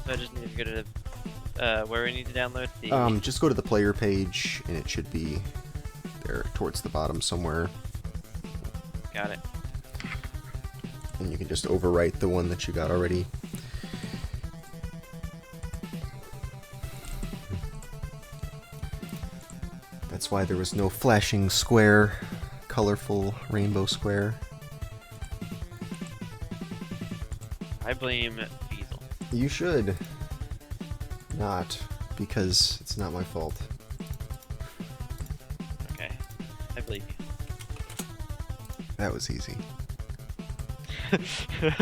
So I just need to go to where we need to download the. Just go to the player page, and it should be there towards the bottom somewhere. Got it. And you can just overwrite the one that you got already. That's why there was no flashing square, colorful rainbow square. I blame Diesel. You should. Not, because it's not my fault. Okay, I believe That was easy. you.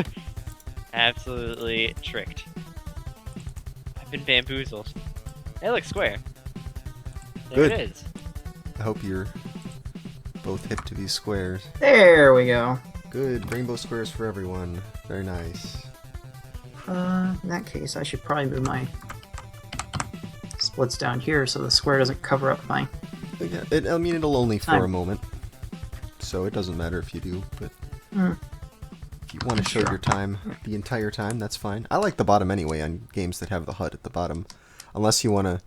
Absolutely tricked. I've been bamboozled. It looks square. There Good. it is. I hope you're both hip to these squares. There we go. Good, rainbow squares for everyone. Very nice. In that case, I should probably move my splits down here so the square doesn't cover up my... Yeah, I mean, it'll only for Time. a moment. So it doesn't matter if you do, but if you want to show Sure. your time the entire time, that's fine. I like the bottom anyway on games that have the HUD at the bottom. Unless you want to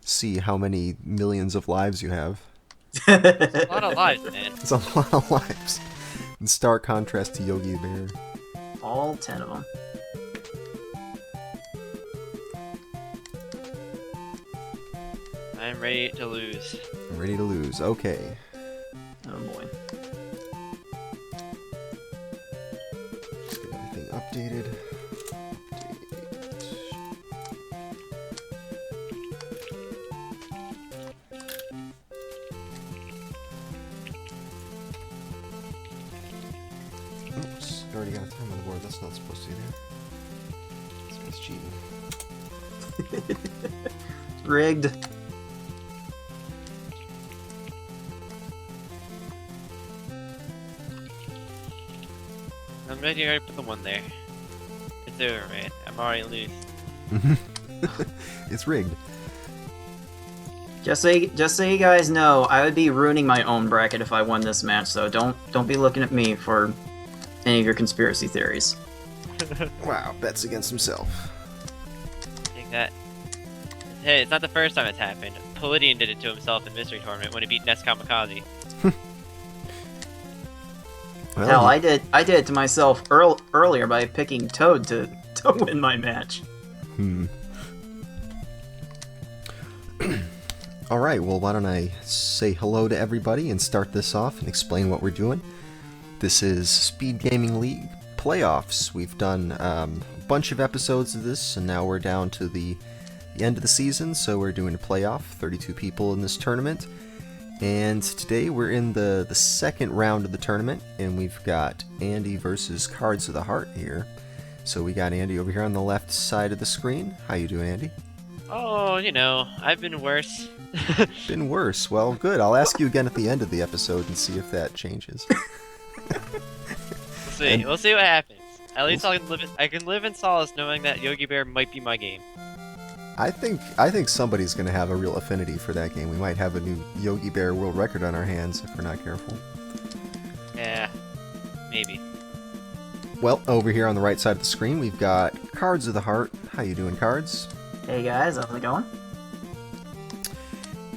see how many millions of lives you have. A lot of lives, man. It's a lot of lives. In stark contrast to Yogi Bear. All 10 of them. I'm ready to lose. I'm ready to lose. Okay. Oh boy. Let's get everything updated. Oops, already got a time on the board. That's not supposed to be there. It's cheating. Rigged. I'm ready to put the one there. It's over, man. I'm already loose. It's rigged. Just so you guys know, I would be ruining my own bracket if I won this match, so don't be looking at me for any of your conspiracy theories. Wow, bets against himself. Take that. Hey, it's not the first time it's happened. Palladian did it to himself in Mystery Tournament when he beat Nest Kamikaze. Well, Hell, I did it to myself earlier by picking Toad to win my match. Alright, well, why don't I say hello to everybody and start this off and explain what we're doing. This is Speed Gaming League Playoffs. We've done a bunch of episodes of this, and now we're down to the end of the season, so we're doing a playoff. 32 people in this tournament. And today we're in the second round of the tournament, and we've got Andy versus Cards of the Heart here. So we got Andy over here on the left side of the screen. How you doing, Andy? Oh, you know, I've been worse. Been worse. Well, good. I'll ask you again at the end of the episode and see if that changes. We'll see. We'll see what happens. At least I can live in solace knowing that Yogi Bear might be my game. I think somebody's going to have a real affinity for that game. We might have a new Yogi Bear world record on our hands if we're not careful. Yeah, maybe. Well, over here on the right side of the screen, we've got Cards of the Heart. How you doing, Cards? Hey guys, how's it going?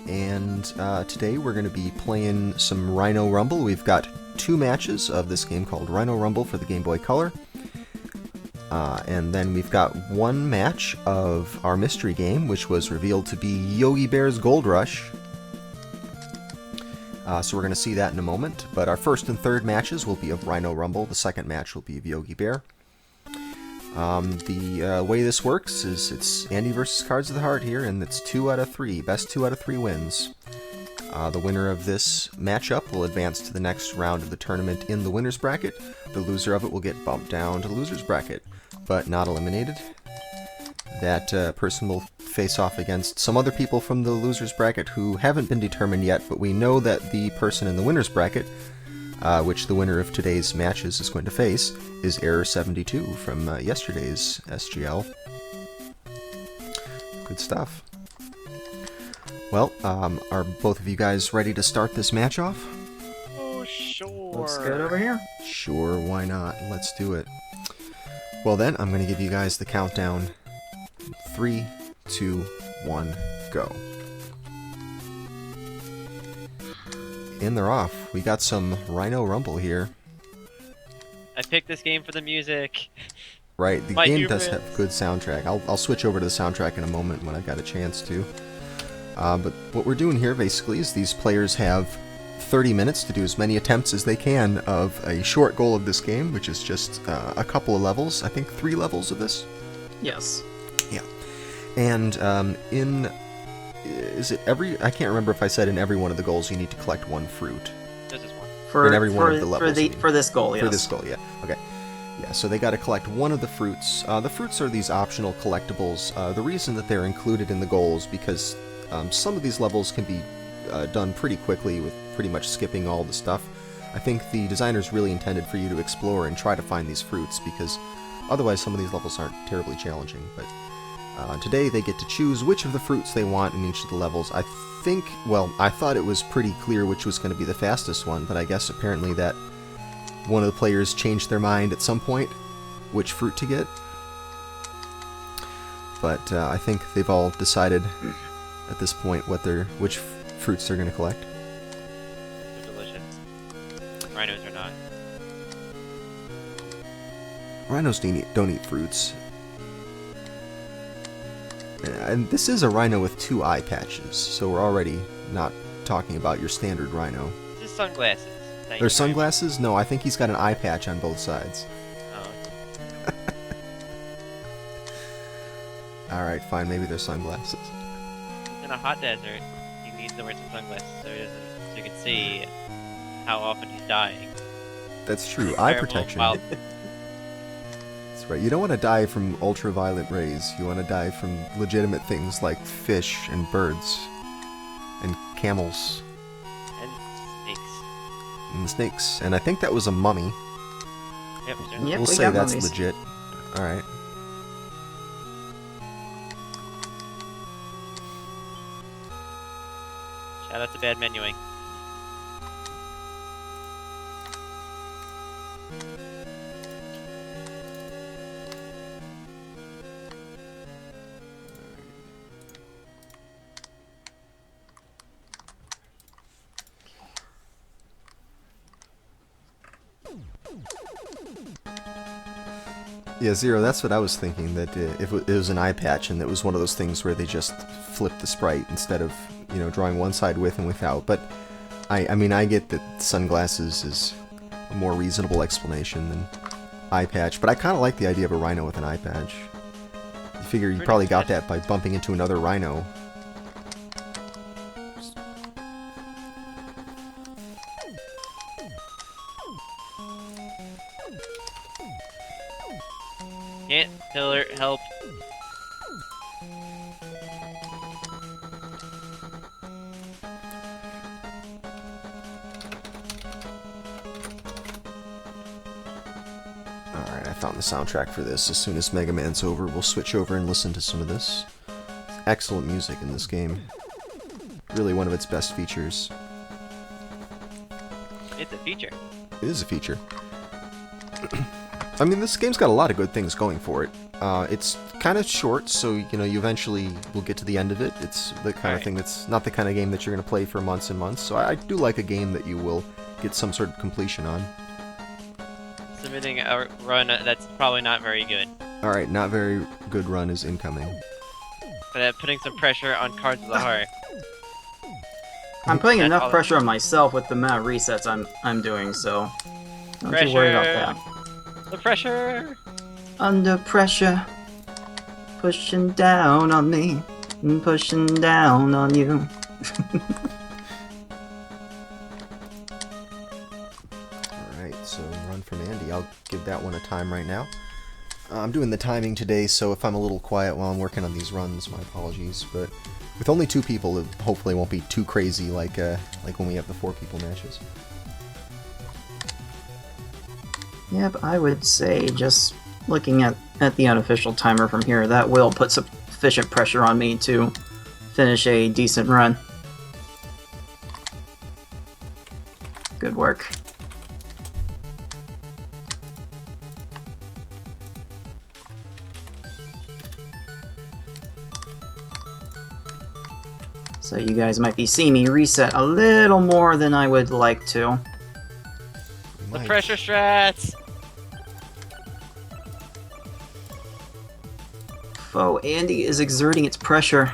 And today we're going to be playing some Rhino Rumble. We've got 2 matches of this game called Rhino Rumble for the Game Boy Color. And then we've got 1 match of our mystery game, which was revealed to be Yogi Bear's Gold Rush. So we're going to see that in a moment. But our first and third matches will be of Rhino Rumble. The second match will be of Yogi Bear. The way this works is it's Andy versus Cards of the Heart here, and it's 2 out of 3. Best 2 out of 3 wins. The winner of this matchup will advance to the next round of the tournament in the winner's bracket. The loser of it will get bumped down to the loser's bracket, but not eliminated. That person will face off against some other people from the loser's bracket who haven't been determined yet, but we know that the person in the winner's bracket, which the winner of today's matches is going to face, is Error 72 from yesterday's SGL. Good stuff. Well, are both of you guys ready to start this match off? Oh, sure. Looks good over here. Sure, why not? Let's do it. Well then, I'm going to give you guys the countdown 3, 2, 1, go. And they're off. We got some Rhino Rumble here. I picked this game for the music. Right, the My game does hubris. have good soundtrack. I'll switch over to the soundtrack in a moment when I've got a chance to. But what we're doing here basically is these players have 30 minutes to do as many attempts as they can of a short goal of this game, which is just a couple of levels. I think 3 levels of this. Yes. Yeah. And is it every? I can't remember if I said in every one of the goals you need to collect 1 fruit. This is one. For In every one of the levels, I mean. for this goal, yes. For this goal, yeah. Okay. Yeah, so they got to collect 1 of the fruits. The fruits are these optional collectibles. The reason that they're included in the goals because some of these levels can be done pretty quickly with pretty much skipping all the stuff. I think the designers really intended for you to explore and try to find these fruits because otherwise some of these levels aren't terribly challenging. But today they get to choose which of the fruits they want in each of the levels. I thought it was pretty clear which was going to be the fastest one, but I guess apparently that one of the players changed their mind at some point which fruit to get. But I think they've all decided at this point which fruits they're going to collect. They're delicious. Rhinos are not. Rhinos don't eat fruits. And this is a rhino with 2 eye patches, so we're already not talking about your standard rhino. This is sunglasses. There's sunglasses? No, I think he's got an eye patch on both sides. Oh. Alright, fine, maybe they're sunglasses. In a hot desert, he needs to wear some sunglasses so you can see how often he's dying. That's true, eye Terrible protection. wild- That's right, you don't want to die from ultraviolet rays, you want to die from legitimate things like fish and birds and camels and snakes. and snakes. And I think that was a mummy. Yep, sure. Yep, We'll we say got that's mummies. legit. Alright. Shout out to bad menuing. Yeah, Zero, that's what I was thinking, that if it was an eye patch and it was one of those things where they just flipped the sprite instead of, drawing one side with and without. But, I mean, I get that sunglasses is a more reasonable explanation than eye patch, but I kind of like the idea of a rhino with an eye patch. You figure you Pretty probably got good. that by bumping into another rhino. Can't pillar help. Alright, I found the soundtrack for this. As soon as Mega Man's over, we'll switch over and listen to some of this. Excellent music in this game. Really one of its best features. It's a feature. It is a feature. I mean, this game's got a lot of good things going for it. It's kind of short, so, you eventually will get to the end of it. It's the kind of thing that's not the kind of game that you're going to play for months and months, so I do like a game that you will get some sort of completion on. Submitting a run that's probably not very good. Alright, not very good run is incoming. But putting some pressure on Cards of the Heart. I'm putting That's enough all- pressure on myself with the amount of resets I'm doing, so don't you worry about that. The pressure! Under pressure, pushing down on me, and pushing down on you. Alright, so run from Andy. I'll give that one a time right now. I'm doing the timing today, so if I'm a little quiet while I'm working on these runs, my apologies. But with only 2 people, it hopefully won't be too crazy like when we have the 4 people matches. Yep, I would say just looking at the unofficial timer from here, that will put sufficient pressure on me to finish a decent run. Good work. So you guys might be seeing me reset a little more than I would like to. The Might. pressure strats! Foe Andy is exerting its pressure.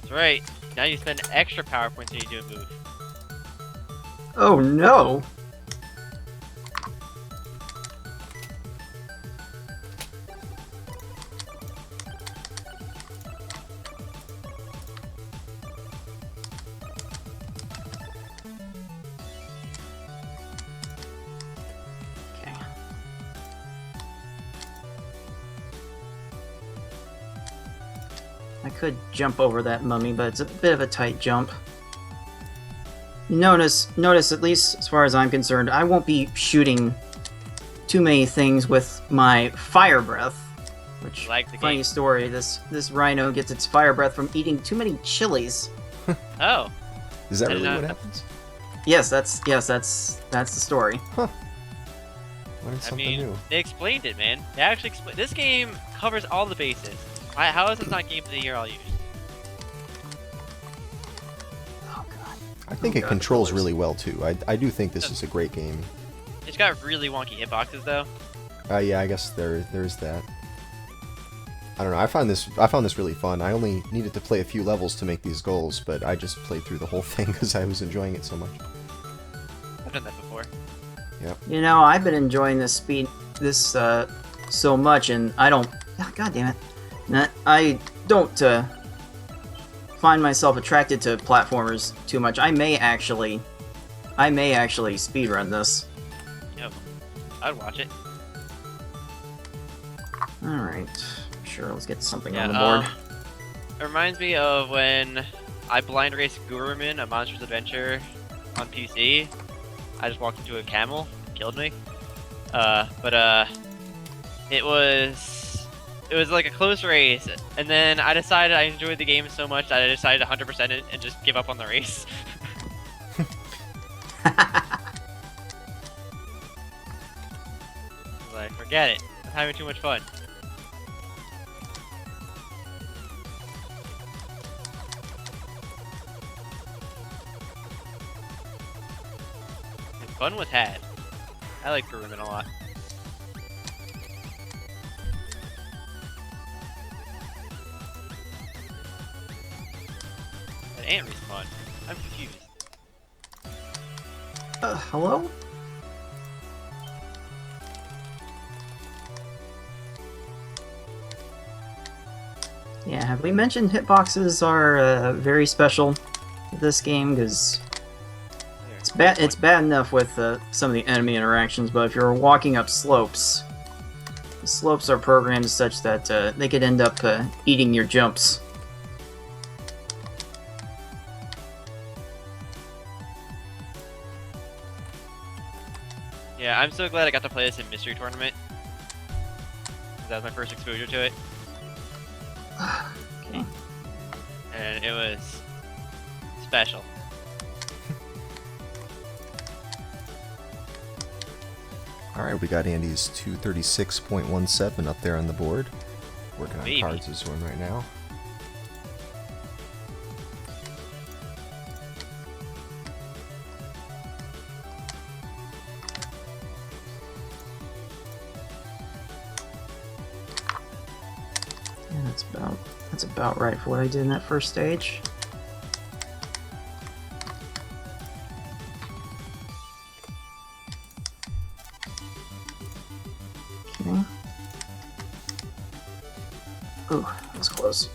That's right. Now you spend extra power points when you do a move. Oh no! Okay. I could jump over that mummy, but it's a bit of a tight jump. Notice, at least as far as I'm concerned, I won't be shooting too many things with my fire breath. Which, Like the funny game. story, this Rhino gets its fire breath from eating too many chilies. Oh. Is that I did really not- what happens? Yes, that's the story. Learned I something mean, new. they explained it, man. They actually explained. This game covers all the bases. How is this not Game of the Year all year? Oh god. I think Oh, it God, controls colors. really well too. I do think this is a great game. It's got really wonky hitboxes though. Yeah, I guess there's that. I don't know. I found this really fun. I only needed to play a few levels to make these goals, but I just played through the whole thing because I was enjoying it so much. I've done that before. You know, I've been enjoying this so much, and I don't. God damn it! I don't find myself attracted to platformers too much. I may actually speedrun this. Yep. I'd watch it. All right, sure. Let's get something Yeah. on the board. It reminds me of when I blind raced Guruman, a Monsters Adventure, on PC. I just walked into a camel, killed me. It was like a close race, and then I decided I enjoyed the game so much that I decided to 100% it and just give up on the race. I was like, forget it. I'm having too much fun. And fun was had. I like Guruman a lot. That ant respawn. I'm confused. Hello? Yeah, have we mentioned hitboxes are very special with this game? Because it's bad enough with some of the enemy interactions, but if you're walking up slopes, the slopes are programmed such that they could end up eating your jumps. Yeah, I'm so glad I got to play this in Mystery Tournament. That was my first exposure to it, Okay. and it was special. Alright, we got Andy's 236.17 up there on the board. Working on Baby. cards as one right now. Yeah, that's about right for what I did in that first stage. Okay. Ooh, that was close.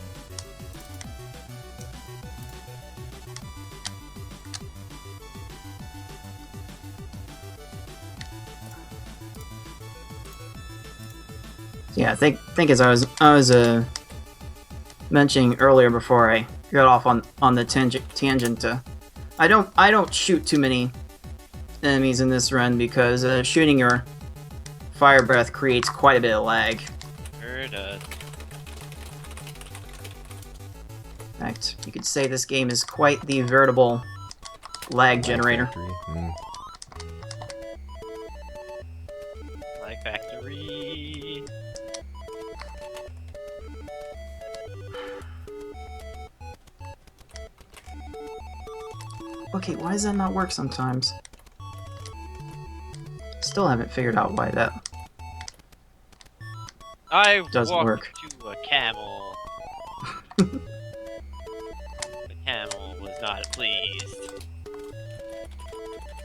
Yeah, I think as I was mentioning earlier before I got off on the tangent. I don't shoot too many enemies in this run because shooting your fire breath creates quite a bit of lag. Sure does. In fact, you could say this game is quite the veritable lag generator. Factory. Mm. Like Factory. Okay, why does that not work sometimes? Still haven't figured out why that I doesn't walked work. to a camel. The camel was not pleased.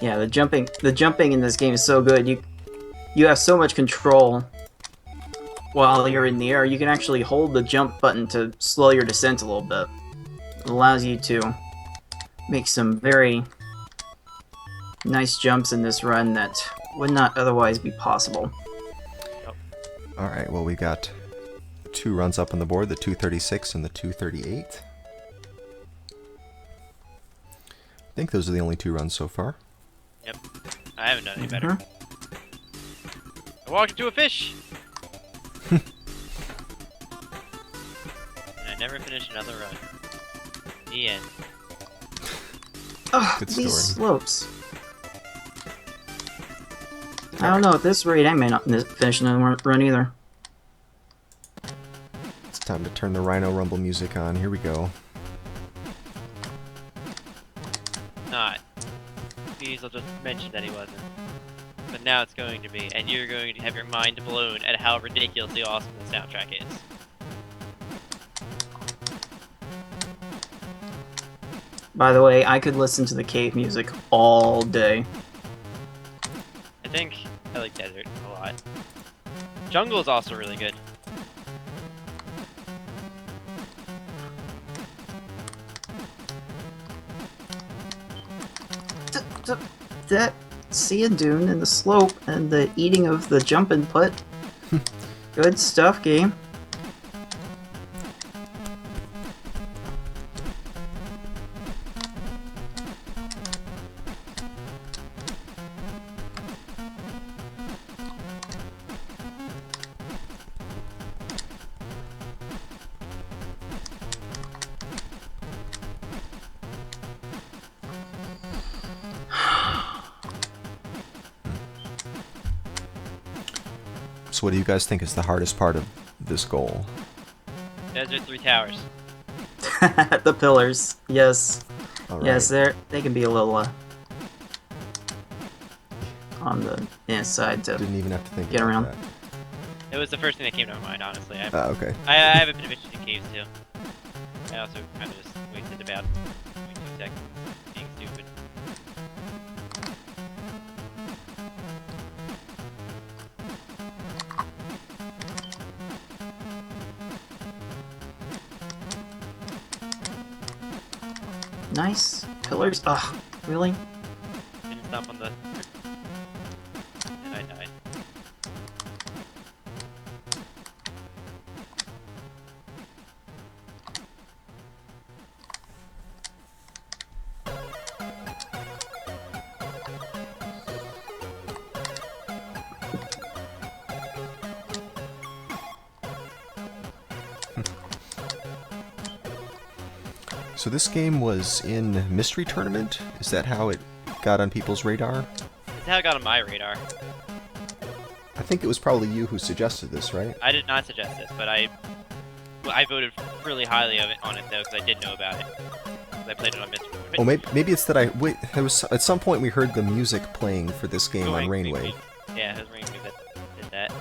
Yeah, the jumping in this game is so good. You have so much control while you're in the air. You can actually hold the jump button to slow your descent a little bit. It allows you to make some very nice jumps in this run that would not otherwise be possible. Alright, well, we got 2 runs up on the board, the 236 and the 238. I think those are the only 2 runs so far. Yep. I haven't done any better. I walked into a fish! And I never finished another run. The end. Ugh, Good these story. slopes. I don't know, at this rate I may not finish another run either. It's time to turn the Rhino Rumble music on. Here we go. Not. Diesel just mentioned that he wasn't. But now it's going to be, and you're going to have your mind blown at how ridiculously awesome the soundtrack is. By the way, I could listen to the cave music all day. I think I like desert a lot. Jungle is also really good. That sand dune and the slope and the eating of the jump input. Good stuff, game. So what do you guys think is the hardest part of this goal? Desert 3 towers. The pillars, yes. All right. Yes, they can be a little on the inside to Didn't even have to think get about around. that. It was the first thing that came to my mind, honestly. Okay. I have a bit of interest in caves too. I also kind of just wasted about 2 seconds being stupid. Nice pillars. Ugh, really? Didn't stop on the... And I died. So this game was in Mystery Tournament? Is that how it got on people's radar? This is how it got on my radar. I think it was probably you who suggested this, right? I did not suggest this, but I voted really highly of it on it though, because I did know about it. 'Cause I played it on Mystery Tournament. Oh, maybe it's that there was at some point we heard the music playing for this game on Rainway. Yeah, it was Rainway that did that.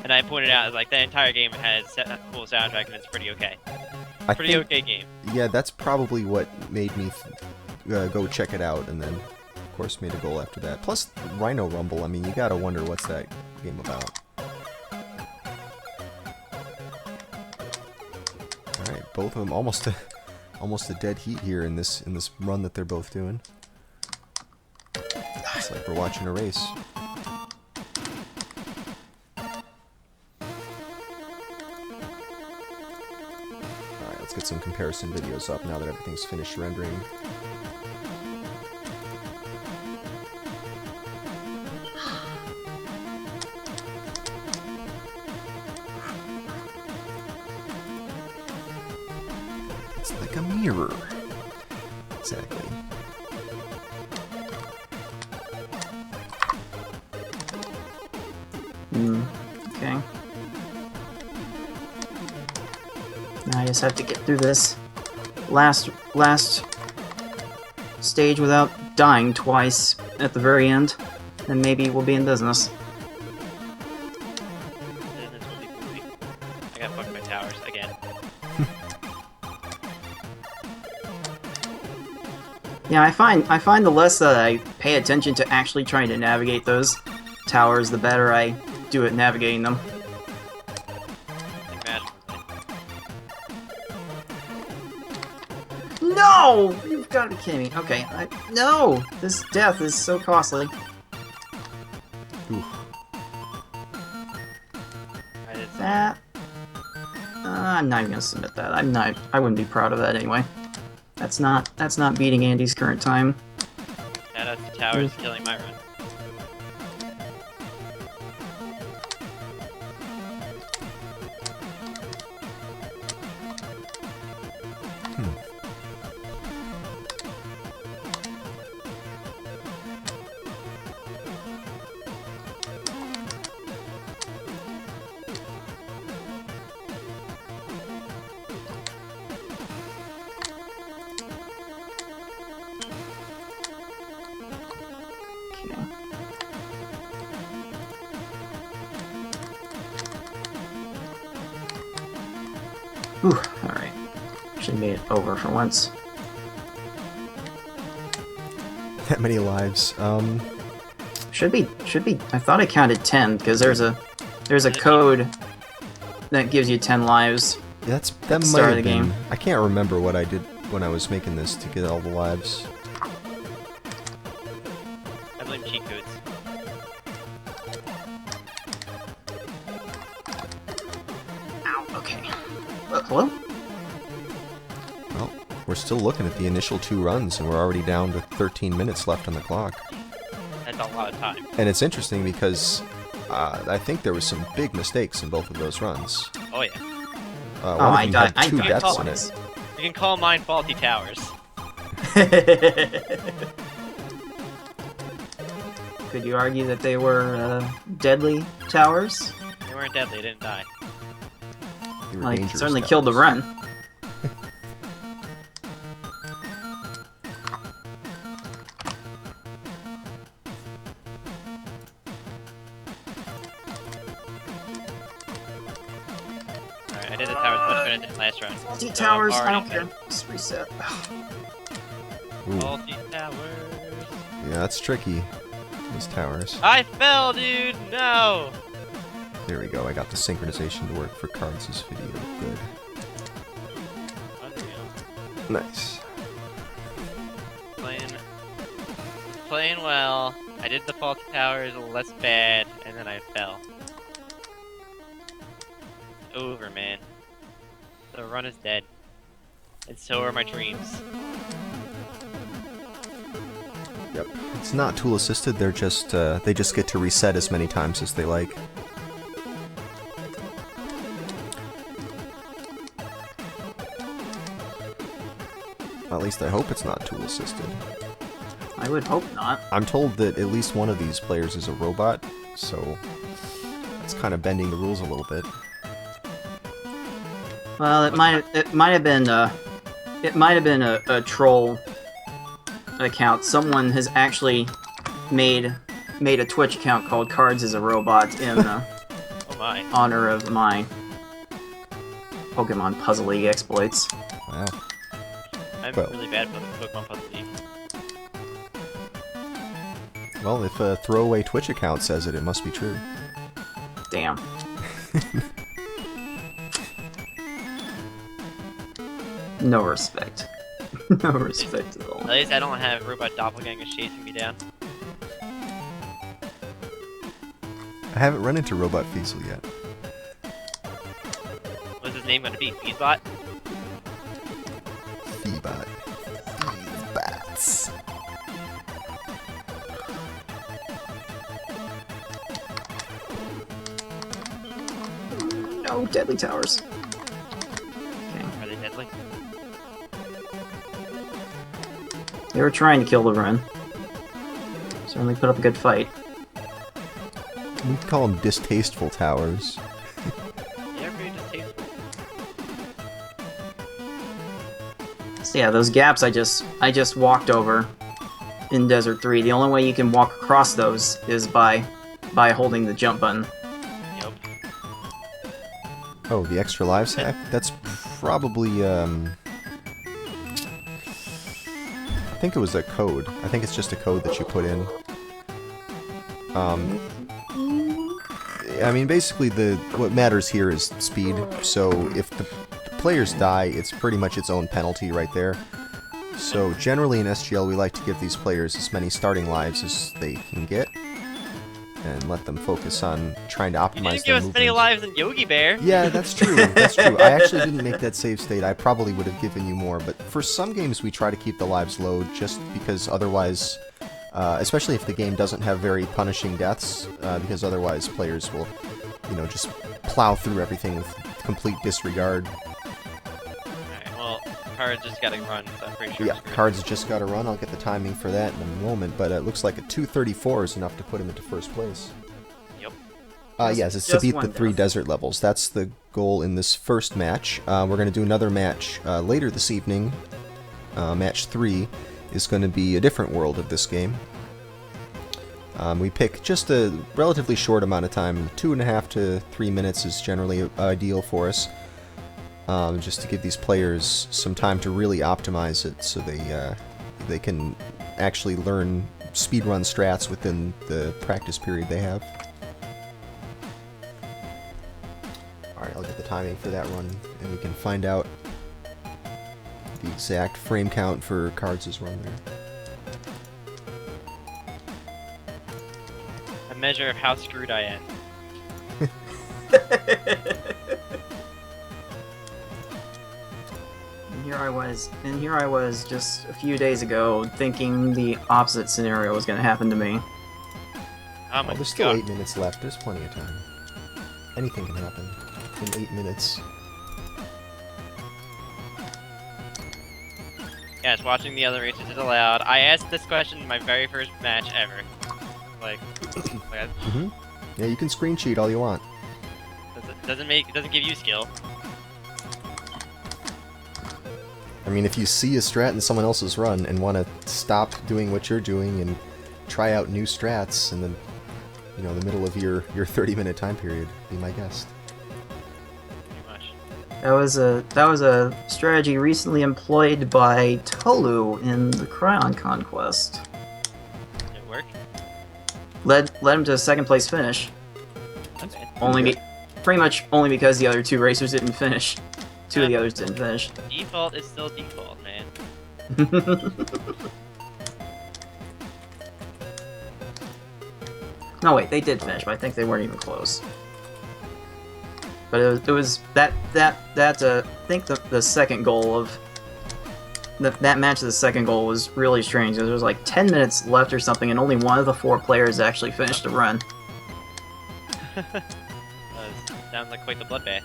And I pointed out, like, that entire game has a cool soundtrack and it's pretty okay. Pretty okay game. Yeah, that's probably what made me go check it out, and then, of course, made a goal after that. Plus, Rhino Rumble, I mean, you gotta wonder what's that game about. Alright, both of them almost a dead heat here in this run that they're both doing. It's like we're watching a race. Let's get some comparison videos up now that everything's finished rendering. It's like a mirror. Exactly. Okay. Now I just have to get through this last stage without dying twice at the very end, then maybe we'll be in business. Business will be booming. I got fucked by towers again. Yeah, I find the less that I pay attention to actually trying to navigate those towers, the better I do at navigating them. Imagine. No! You've got to be kidding me. Okay, no! This death is so costly. Oof. I did some- That... I'm not even gonna submit that. I wouldn't be proud of that anyway. That's not beating Andy's current time. Shout out to towers killing my run. Okay. Whew, alright. Actually made it over for once. That many lives. Should be. I thought I counted 10 because there's a code that gives you 10 lives. That might start have of the been. game. I can't remember what I did when I was making this to get all the lives. I blame cheat codes. Ow. Okay. Hello? Well, we're still looking at the initial 2 runs, and we're already down to 13 minutes left on the clock. That's a lot of time. And it's interesting because I think there was some big mistakes in both of those runs. Oh yeah. One I of them died- had I 2 died deaths in twice. it. You can call mine faulty towers. Could you argue that they were deadly towers? They weren't deadly, they didn't die. They were Like, dangerous certainly killed the towers. run. Alright, I did the towers much better than last round. Faulty So towers, I'm I already don't care. Just reset. Ooh, Faulty towers. yeah, that's tricky. Those towers. I fell, dude! No! There we go. I got the synchronization to work for Cards' video. Good. Unreal. Nice. Playing well. I did the faulty towers less bad, and then I fell. Over, man. The run is dead. And so are my dreams. Yep. It's not tool assisted. They're just they just get to reset as many times as they like. At least I hope it's not tool assisted. I would hope not. I'm told that at least one of these players is a robot, so it's kind of bending the rules a little bit. Well, it might have been a troll account. Someone has actually made a Twitch account called Cards as a Robot in Oh my. honor of my Pokemon Puzzle League exploits. Wow. I'm Well. really bad for the Pokemon Puzzle League. Well, if a throwaway Twitch account says it, it must be true. Damn. No respect. No respect at all. At least I don't have robot doppelgangers chasing me down. I haven't run into Robot Fiesel yet. What's his name gonna be? Feedbot? Feebot. Feebats. No deadly towers. Okay. Are they deadly? They were trying to kill the run. Certainly put up a good fight. We can call them distasteful towers. They're pretty distasteful. So yeah, those gaps I just walked over in Desert 3. The only way you can walk across those is by holding the jump button. Yep. Oh, the extra lives hack? That's probably, I think it was a code. I think it's just a code that you put in. I mean, basically, what matters here is speed. So if the players die, it's pretty much its own penalty right there. So generally in SGL, we like to give these players as many starting lives as they can get, and let them focus on trying to optimize their movement. You didn't give us many lives than Yogi Bear. Yeah, that's true. That's true. I actually didn't make that save state. I probably would have given you more, but for some games we try to keep the lives low, just because otherwise, especially if the game doesn't have very punishing deaths, because otherwise players will, you know, just plow through everything with complete disregard. Alright, well, Cards just gotta run, so I'm pretty sure. Yeah, Cards just got to run. I'll get the timing for that in a moment, but it looks like a 234 is enough to put him into first place. Yep. Yes, it's to beat the one 3 death. desert levels. That's the goal in this first match. We're going to do another match later this evening. Match 3 is going to be a different world of this game. We pick just a relatively short amount of time. 2.5 to 3 minutes is generally ideal for us. Just to give these players some time to really optimize it, so they can actually learn speedrun strats within the practice period they have. Alright, I'll get the timing for that run, and we can find out the exact frame count for Cards' run there. A measure of how screwed I am. And here I was just a few days ago thinking the opposite scenario was going to happen to me. Oh my Oh, there's still god. 8 minutes left. There's plenty of time. Anything can happen in 8 minutes. Yes, watching the other races is allowed. I asked this question in my very first match ever. Like Yeah, you can screen cheat all you want. doesn't give you skill. I mean, if you see a strat in someone else's run and want to stop doing what you're doing and try out new strats in the, you know, the middle of your 30-minute time period, be my guest. Pretty much. That was a strategy recently employed by Tolu in the Cryon Conquest. Did it work? Led him to a second place finish. Not bad. Pretty much only because the other 2 racers didn't finish. 2 of the others didn't finish. Default is still default, man. No, wait, they did finish, but I think they weren't even close. But it was that I think the second goal of that match of the second goal was really strange. There was like 10 minutes left or something, and only one of the 4 players actually finished the run. Sounds like quite the bloodbath.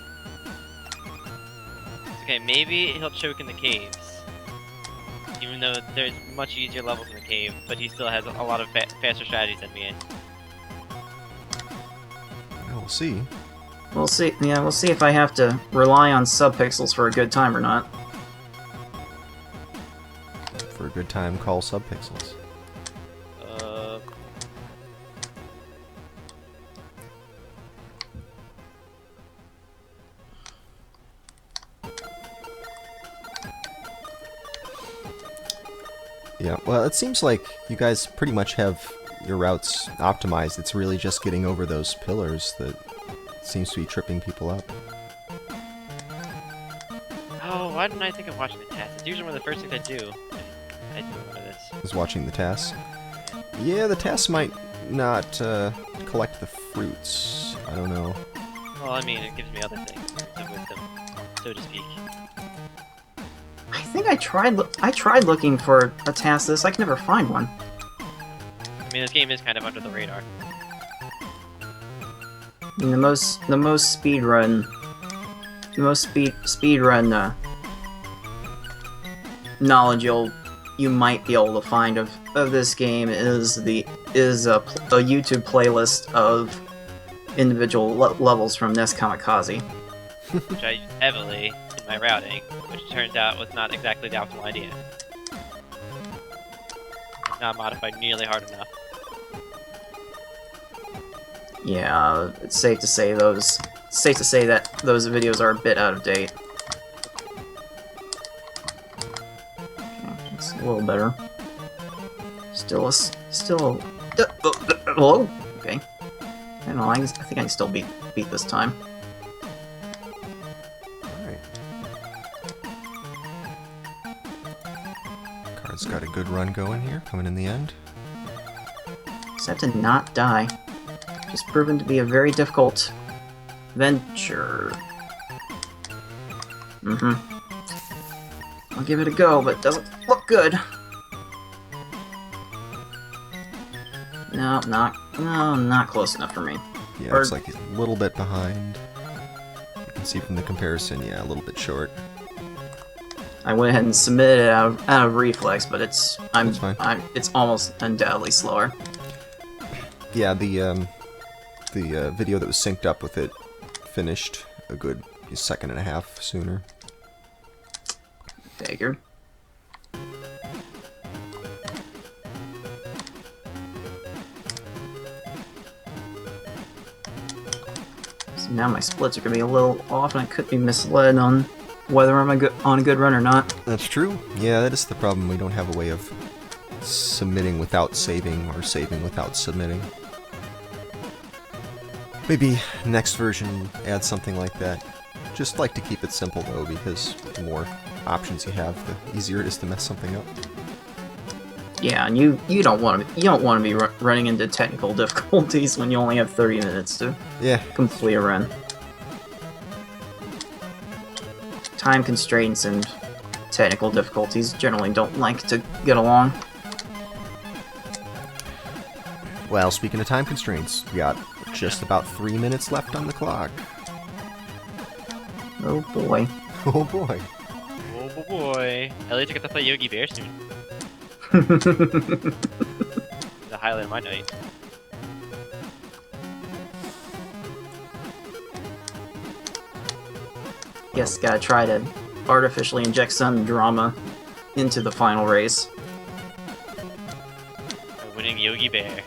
Okay, maybe he'll choke in the caves. Even though there's much easier levels in the cave, but he still has a lot of faster strategies than me. We'll see. We'll see. Yeah, we'll see if I have to rely on subpixels for a good time or not. For a good time, call subpixels. Yeah, well, it seems like you guys pretty much have your routes optimized. It's really just getting over those pillars that seems to be tripping people up. Oh, why didn't I think of watching the test? It's usually one of the first things I do. I do one of this. Is watching the tasks. Yeah, the tasks might not collect the fruits. I don't know. Well, I mean, it gives me other things of wisdom, so to speak. I think I tried looking for a task this. I can never find one. I mean, this game is kind of under the radar. I mean, the most speedrun knowledge you might be able to find of this game is a YouTube playlist of individual levels from NES Kamikaze. Which I use heavily in my routing, which it turns out was not exactly the optimal idea. It's not modified nearly hard enough. Yeah, it's safe to say that those videos are a bit out of date. Okay, it's a little better. Still. Hello. Okay. I don't know. I think I can still beat this time. All right. Card's got a good run going here, coming in the end. Just have to not die. Just proven to be a very difficult venture. I'll give it a go, but it doesn't look good. No, not close enough for me. Yeah, looks like he's a little bit behind. You can see from the comparison, yeah, a little bit short. I went ahead and submitted it out of reflex, but it's fine. It's almost undoubtedly slower. Yeah, the video that was synced up with it finished a good second and a half sooner. Figured. So now my splits are gonna be a little off, and I could be misled on whether I'm on a good run or not. That's true. Yeah, that is the problem. We don't have a way of submitting without saving or saving without submitting. Maybe next version add something like that. Just like to keep it simple though, because the more options you have, the easier it is to mess something up. Yeah, and you don't want to be running into technical difficulties when you only have 30 minutes to complete a run. Time constraints and technical difficulties generally don't like to get along. Well, speaking of time constraints, we got just about 3 minutes left on the clock. Oh boy. Oh boy. Oh boy. At least I get to play Yogi Bear soon. The highlight of my night. Guess gotta try to artificially inject some drama into the final race. By winning Yogi Bear.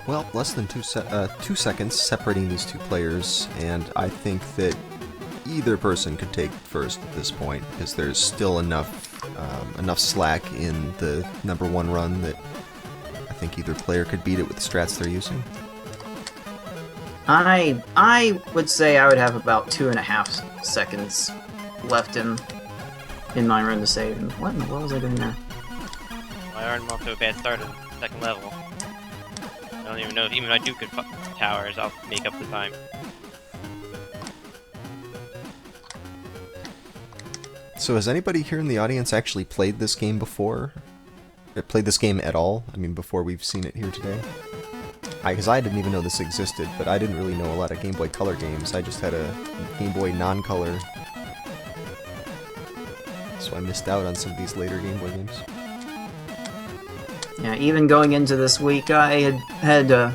Well, less than 2 seconds separating these two players, and I think that either person could take first at this point, because there's still enough slack in the #1 run that I think either player could beat it with the strats they're using. I would say I would have about 2.5 seconds left in my run to save. And what in the world was I doing there? I already off to a bad start on second level. I don't even know if even if I do good towers, I'll make up the time. So has anybody here in the audience actually played this game before? Played this game at all? I mean, before we've seen it here today? Because I didn't even know this existed, but I didn't really know a lot of Game Boy Color games. I just had a Game Boy non-color, so I missed out on some of these later Game Boy games. Yeah, even going into this week, I had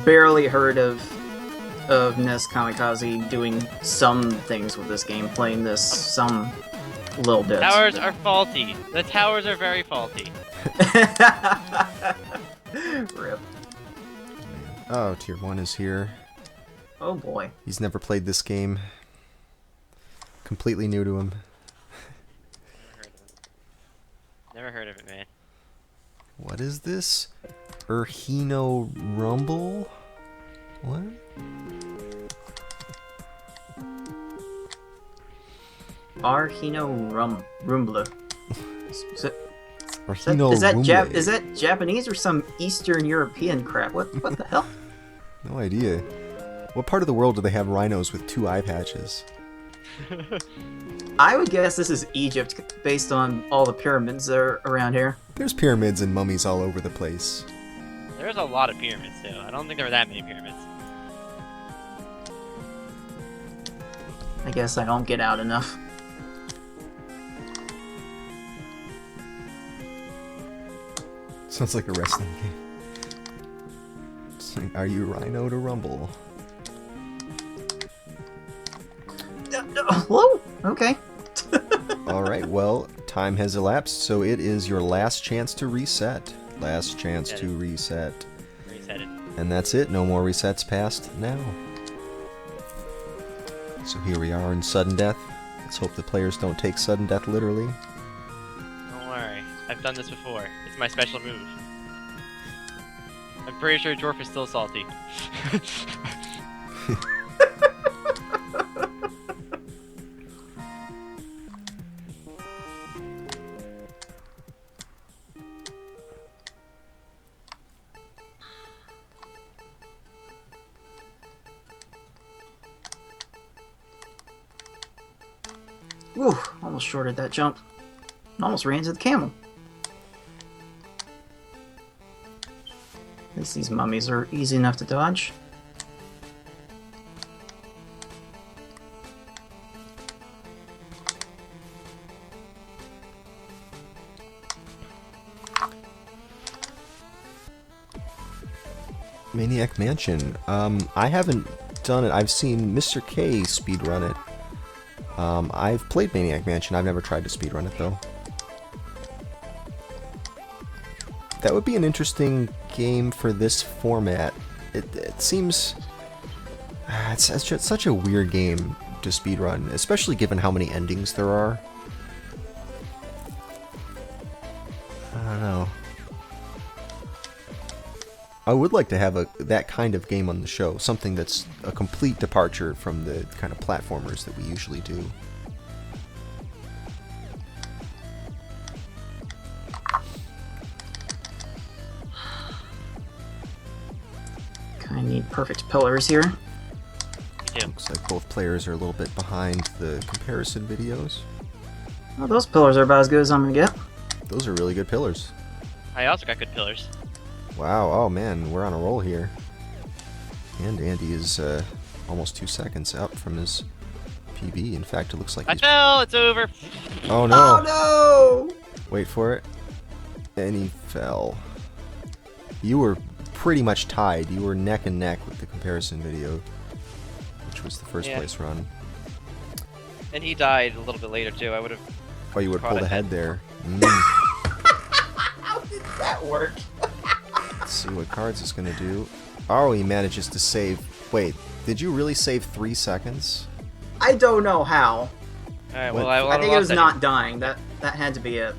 barely heard of NES Kamikaze doing some things with this game, playing this some little bits. Towers are faulty. The towers are very faulty. Rip. Oh, Tier 1 is here. Oh boy. He's never played this game. Completely new to him. Never heard of it, man. What is this? Rhino Rumble? What? Rumbla. Is that Japanese or some Eastern European crap? What the hell? No idea. What part of the world do they have rhinos with 2 eye patches? I would guess this is Egypt, based on all the pyramids that are around here. There's pyramids and mummies all over the place. There's a lot of pyramids, too. I don't think there were that many pyramids. I guess I don't get out enough. Sounds like a wrestling game. It's like, are you Rhino to Rumble? Whoa. Okay. Alright, well, time has elapsed, so it is your last chance to reset. Last chance to reset. Reset it. And that's it, no more resets past now. So here we are in sudden death. Let's hope the players don't take sudden death literally. Don't worry, I've done this before. It's my special move. I'm pretty sure Dwarf is still salty. Whew, almost shorted that jump. Almost ran into the camel. At least these mummies are easy enough to dodge. Maniac Mansion. I haven't done it. I've seen Mr. K speedrun it. I've played Maniac Mansion. I've never tried to speedrun it, though. That would be an interesting game for this format. It seems... It's such a weird game to speedrun, especially given how many endings there are. I don't know. I would like to have that kind of game on the show, something that's a complete departure from the kind of platformers that we usually do. Kinda need perfect pillars here. Me too. Looks like both players are a little bit behind the comparison videos. Well, those pillars are about as good as I'm gonna get. Those are really good pillars. I also got good pillars. Wow, oh man, we're on a roll here. And Andy is almost 2 seconds up from his PB. In fact, it looks like I he's... fell! It's over! Oh no! Oh no! Wait for it. And he fell. You were pretty much tied. You were neck and neck with the comparison video, which was the first place run. And he died a little bit later too. I would have... Oh, you would pull ahead there. How did that work? Let's see what Cards is going to do. Oh, he manages to save... Wait, did you really save 3 seconds? I don't know how. Alright, What? well, I think it was not dying. That had to be it.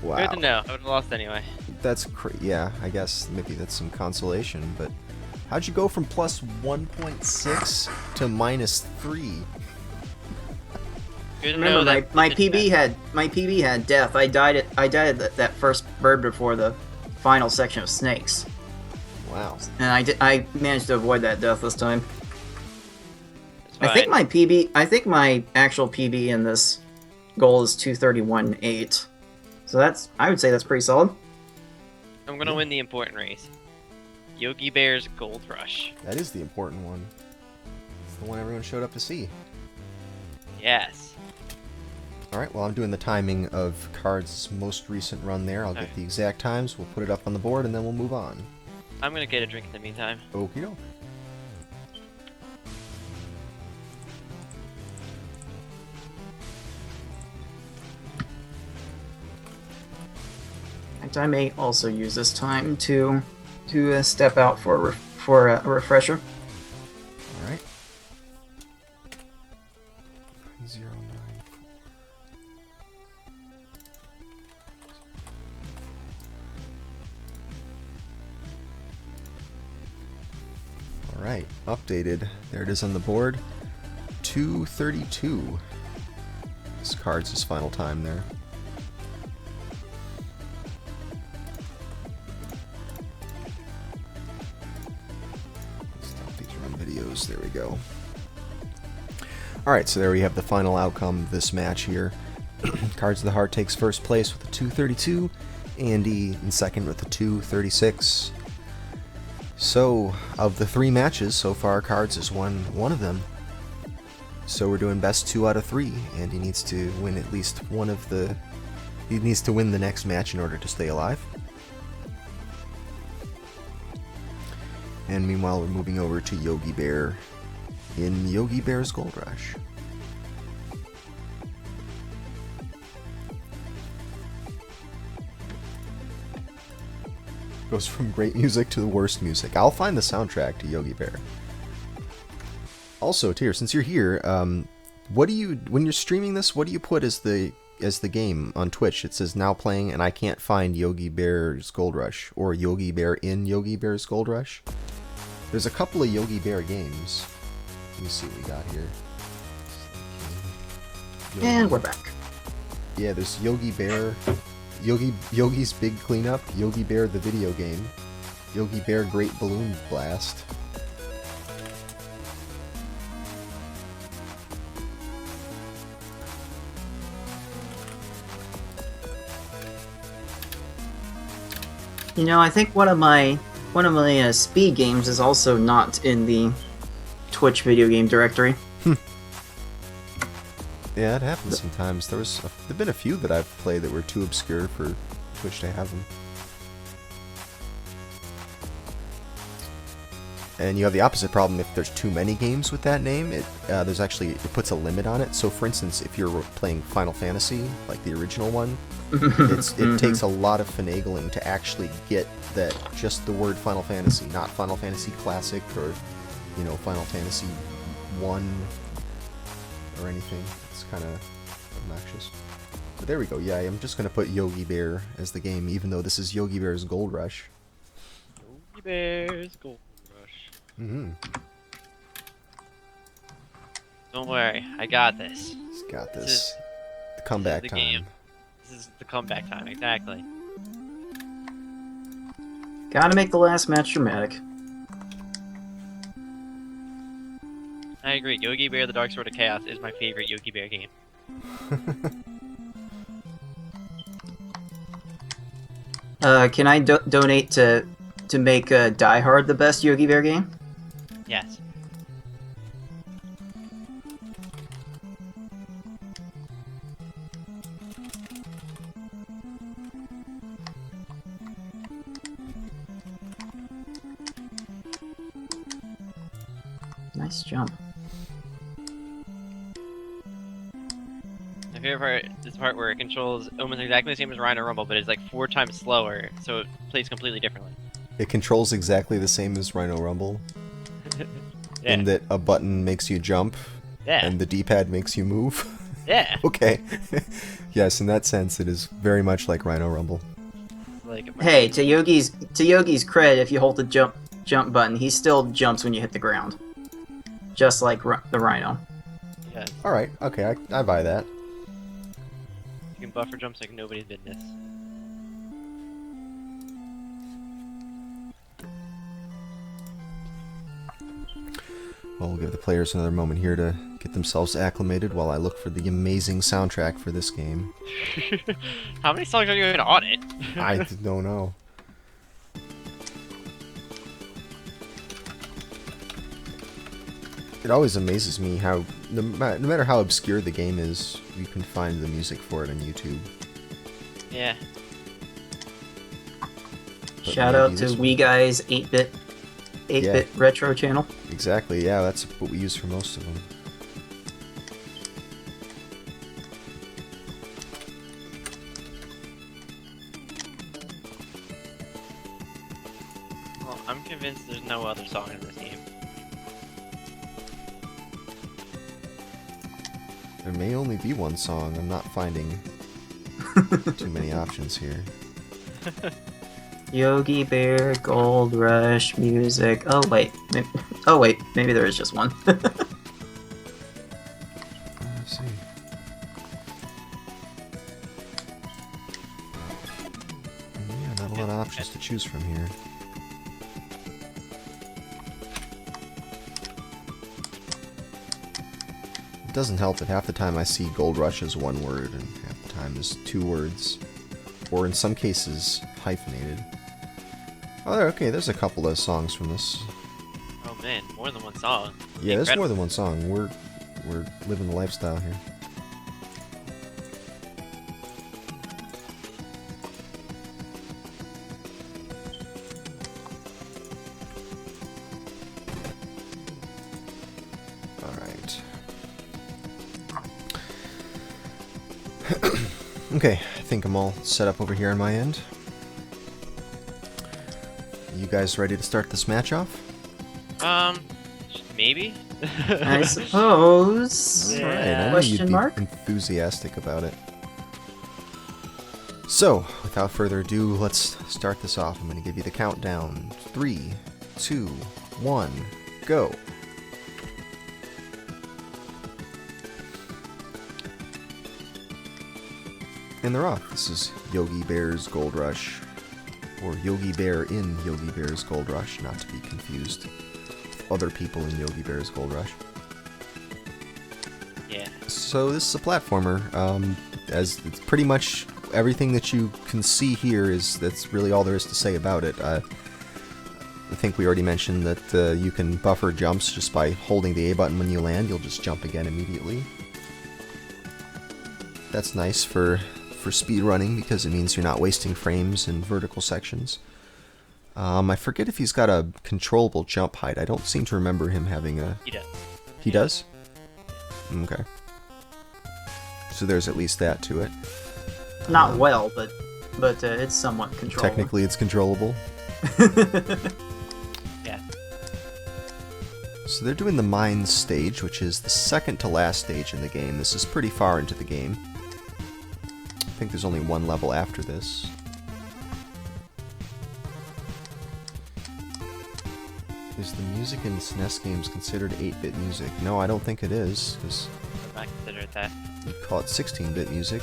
Wow. Good to know. I would have lost anyway. That's yeah, I guess maybe that's some consolation, but how'd you go from plus 1.6 to minus 3? Good to know Remember, that my PB had death. I died at that first bird before the final section of snakes, Wow. and I managed to avoid that death this time. It's I think fine. my actual PB in this goal is 231.8. So I would say that's pretty solid. I'm gonna win the important race. Yogi Bear's Gold Rush. That is the important one. It's the one everyone showed up to see. Yes. Alright, well I'm doing the timing of Cards' most recent run there. I'll get the exact times, we'll put it up on the board, and then we'll move on. I'm gonna get a drink in the meantime. Okie doke. I may also use this time to step out for a refresher. Alright. 909. Alright, updated. There it is on the board. 232. This Cards' final time there. Stop these run videos. There we go. Alright, so there we have the final outcome of this match here. Cards of the Heart takes first place with a 232. Andy in second with a 236. So, of the 3 matches so far, Cards has won one of them. So we're doing best 2 out of 3, and he needs to win at least one of the... He needs to win the next match in order to stay alive. And meanwhile, we're moving over to Yogi Bear in Yogi Bear's Gold Rush. Goes from great music to the worst music. I'll find the soundtrack to Yogi Bear. Also, Tyr, since you're here, what do you, when you're streaming this, what do you put as the game on Twitch? It says now playing, and I can't find Yogi Bear's Gold Rush or Yogi Bear in Yogi Bear's Gold Rush. There's a couple of Yogi Bear games. Let me see what we got here. And we're back. Yeah, there's Yogi Bear, Yogi's Big Cleanup, Yogi Bear the video game, Yogi Bear Great Balloon Blast. You know, I think one of my speed games is also not in the Twitch video game directory. Yeah, it happens sometimes. There've been a few that I've played that were too obscure for Twitch to have them. And you have the opposite problem if there's too many games with that name. It puts a limit on it. So, for instance, if you're playing Final Fantasy, like the original one, it takes a lot of finagling to actually get that just the word Final Fantasy, not Final Fantasy Classic or, Final Fantasy 1 or anything. It's kind of obnoxious. But there we go. Yeah, I'm just going to put Yogi Bear as the game, even though this is Yogi Bear's Gold Rush. Yogi Bear's Gold Rush. Mm-hmm. Don't worry, I got this. He's got this. The comeback the time. game. This is the comeback time, exactly. Gotta make the last match dramatic. I agree. Yogi Bear: The Dark Sword of Chaos is my favorite Yogi Bear game. Can I donate to make Die Hard the best Yogi Bear game? Yes. Nice jump. My favorite part is the part where it controls almost exactly the same as Rhino Rumble, but it's like 4 times slower, so it plays completely differently. It controls exactly the same as Rhino Rumble, Yeah. in that a button makes you jump, Yeah. and the D-pad makes you move. Yeah. Okay. Yes, in that sense, it is very much like Rhino Rumble. Like, Hey, to Yogi's credit, if you hold the jump button, he still jumps when you hit the ground, just like the Rhino. yeah, All right. Okay, I buy that. you can buffer jumps like nobody's business. Well, we'll give the players another moment here to get themselves acclimated while I look for the amazing soundtrack for this game. How many songs are you even on it? I don't know. It always amazes me how, no matter how obscure the game is, you can find the music for it on YouTube. Yeah. But Shout maybe out to this Wee Guy's 8-bit retro channel. Exactly, yeah, that's what we use for most of them. Well, I'm convinced there's no other song in this game. There may only be one song. I'm not finding too many options here. Yogi Bear, Gold Rush, music. Oh wait, maybe there is just one. Let's see. Yeah, not a lot of options to choose from here. It doesn't help that half the time I see Gold Rush as one word and half the time is 2 words. Or in some cases, hyphenated. Oh, okay, there's a couple of songs from this. Oh man, more than one song. Yeah, there's Incredible. more than one song. We're living the lifestyle here. Alright. Okay, I think I'm all set up over here on my end. You guys ready to start this match off? Maybe. I suppose. All right, I Yeah. knew Question you'd be mark? enthusiastic about it. So, without further ado, let's start this off. I'm going to give you the countdown. 3, 2, 1, go. And they're off. This is Yogi Bear's Gold Rush, or Yogi Bear in Yogi Bear's Gold Rush, not to be confused with other people in Yogi Bear's Gold Rush. Yeah. So this is a platformer. As it's pretty much everything that you can see here that's really all there is to say about it. I think we already mentioned that you can buffer jumps just by holding the A button when you land. You'll just jump again immediately. That's nice for speed running because it means you're not wasting frames in vertical sections. I forget if he's got a controllable jump height. I don't seem to remember him having a... He does. He does? Okay. So there's at least that to it. Not well, but it's somewhat controllable. Technically it's controllable. Yeah. So they're doing the mines stage, which is the second to last stage in the game. This is pretty far into the game. I think there's only one level after this. Is the music in SNES games considered 8-bit music? No, I don't think it is, because I consider it that. you call it 16-bit music.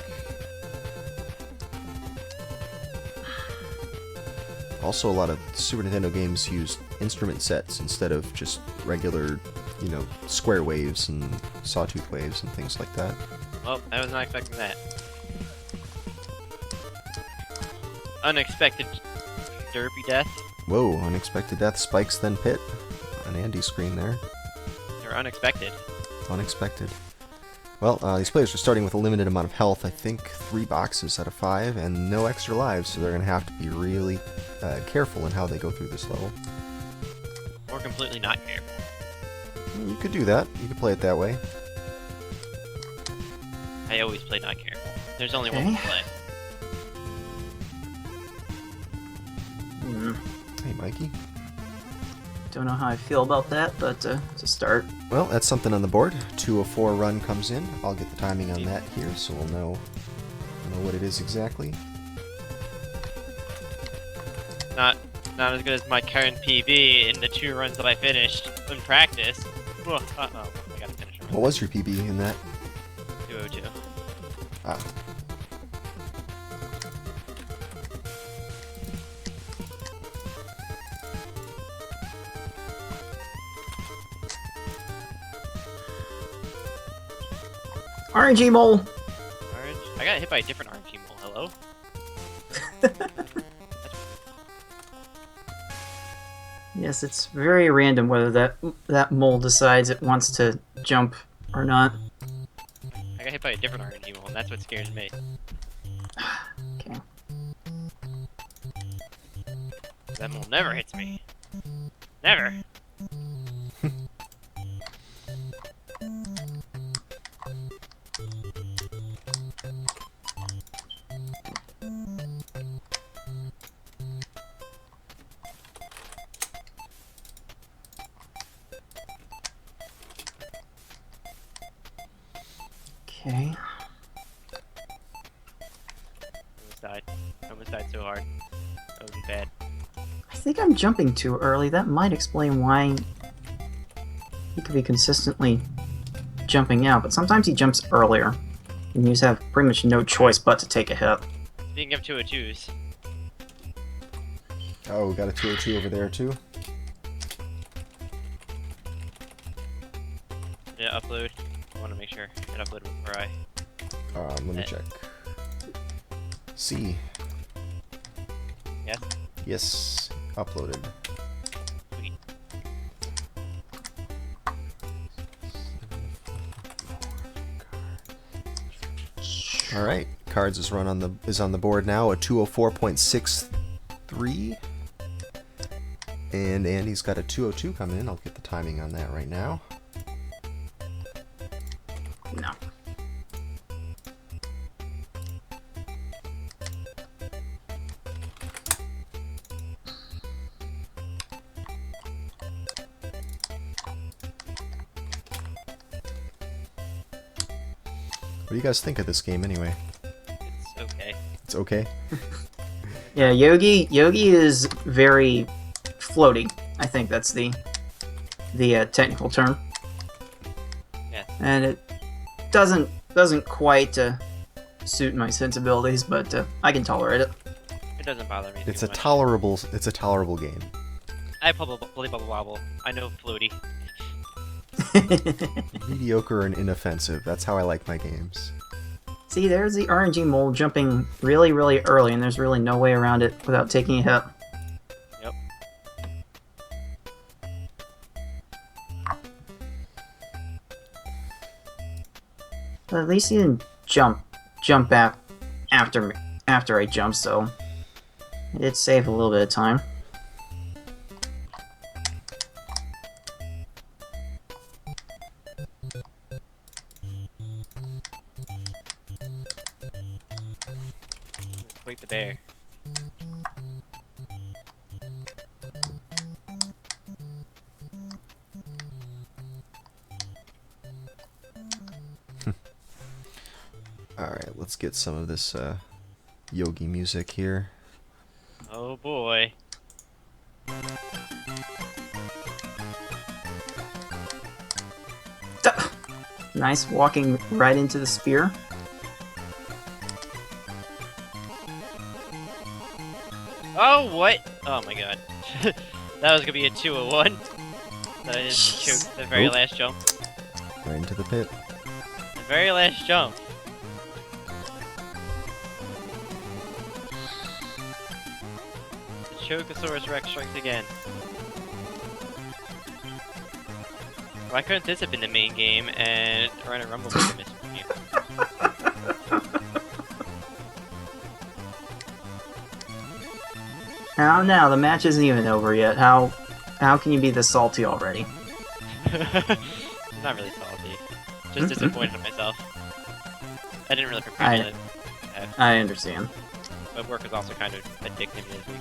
Also, a lot of Super Nintendo games used instrument sets instead of just regular, square waves and sawtooth waves and things like that. Well, I was not expecting that. Unexpected derpy death. Whoa, unexpected death, spikes, then pit. On Andy's screen there. They're unexpected. Unexpected. Well, these players are starting with a limited amount of health, I think 3 boxes out of 5, and no extra lives, so they're going to have to be really careful in how they go through this level. Or completely not careful. You could do that. You could play it that way. I always play not careful. There's only Okay. one play. Hey, Mikey. Don't know how I feel about that, but to start. Well, that's something on the board. 204 run comes in. I'll get the timing on that here, so we'll know what it is exactly. Not as good as my current PB in the 2 runs that I finished in practice. Uh-oh, I gotta finish a run. What was your PB in that? 202. Ah. RNG mole! Orange? I got hit by a different RNG mole. Hello? Yes, it's very random whether that mole decides it wants to jump or not. I got hit by a different RNG mole, and that's what scares me. Okay. That mole never hits me. Never. Okay. Almost died so hard. That would be bad. I think I'm jumping too early. That might explain why he could be consistently jumping out, but sometimes he jumps earlier. And you just have pretty much no choice but to take a hit. Speaking of 202s, Oh, we got a 202 over there, too. did it upload? I want to make sure it uploaded before I... Let me check. C. Yes? Yes, uploaded. Sweet. All right, Cards is on the board now, a 204.63, and Andy's got a 202 coming in. I'll get the timing on that right now. No. do you guys think of this game anyway? It's okay. It's okay? Yeah, Yogi is very floaty. I think that's the technical term. Yeah. And it doesn't quite suit my sensibilities, but I can tolerate it. It doesn't bother me. It's too a much. tolerable game. I play bubble wobble. I know floaty. Mediocre and inoffensive. That's how I like my games. See, there's the RNG mole jumping really, really early, and there's really no way around it without taking a hit. Yep. But at least he didn't jump back after I jumped, so it did save a little bit of time. Wait the bear. Alright, let's get some of this Yogi music here. Oh boy. Nice walking right into the spear. Oh, what? Oh my god. That was gonna be a 2-1. That I just choked the very Oop. last jump. Right into the pit. The very last jump. The Chocosaurus Rex strikes again. Why couldn't this have been the main game and Rhino Rumble was the missing game? How now? The match isn't even over yet. How can you be this salty already? Not really salty. Just disappointed in myself. I didn't really prepare for that. I understand. But work is also kind of addicting me this week.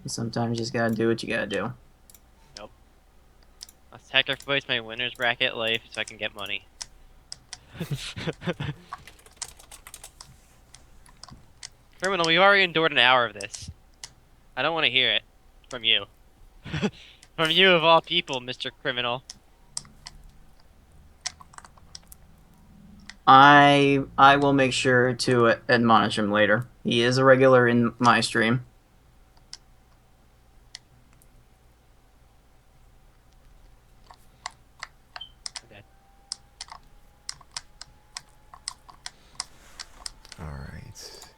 Sometimes you just gotta do what you gotta do. Nope. I'll sacrifice my winner's bracket life so I can get money. Criminal, we've already endured an hour of this. I don't want to hear it from you. From you of all people, Mr. Criminal. I will make sure to admonish him later. He is a regular in my stream. Okay. Alright.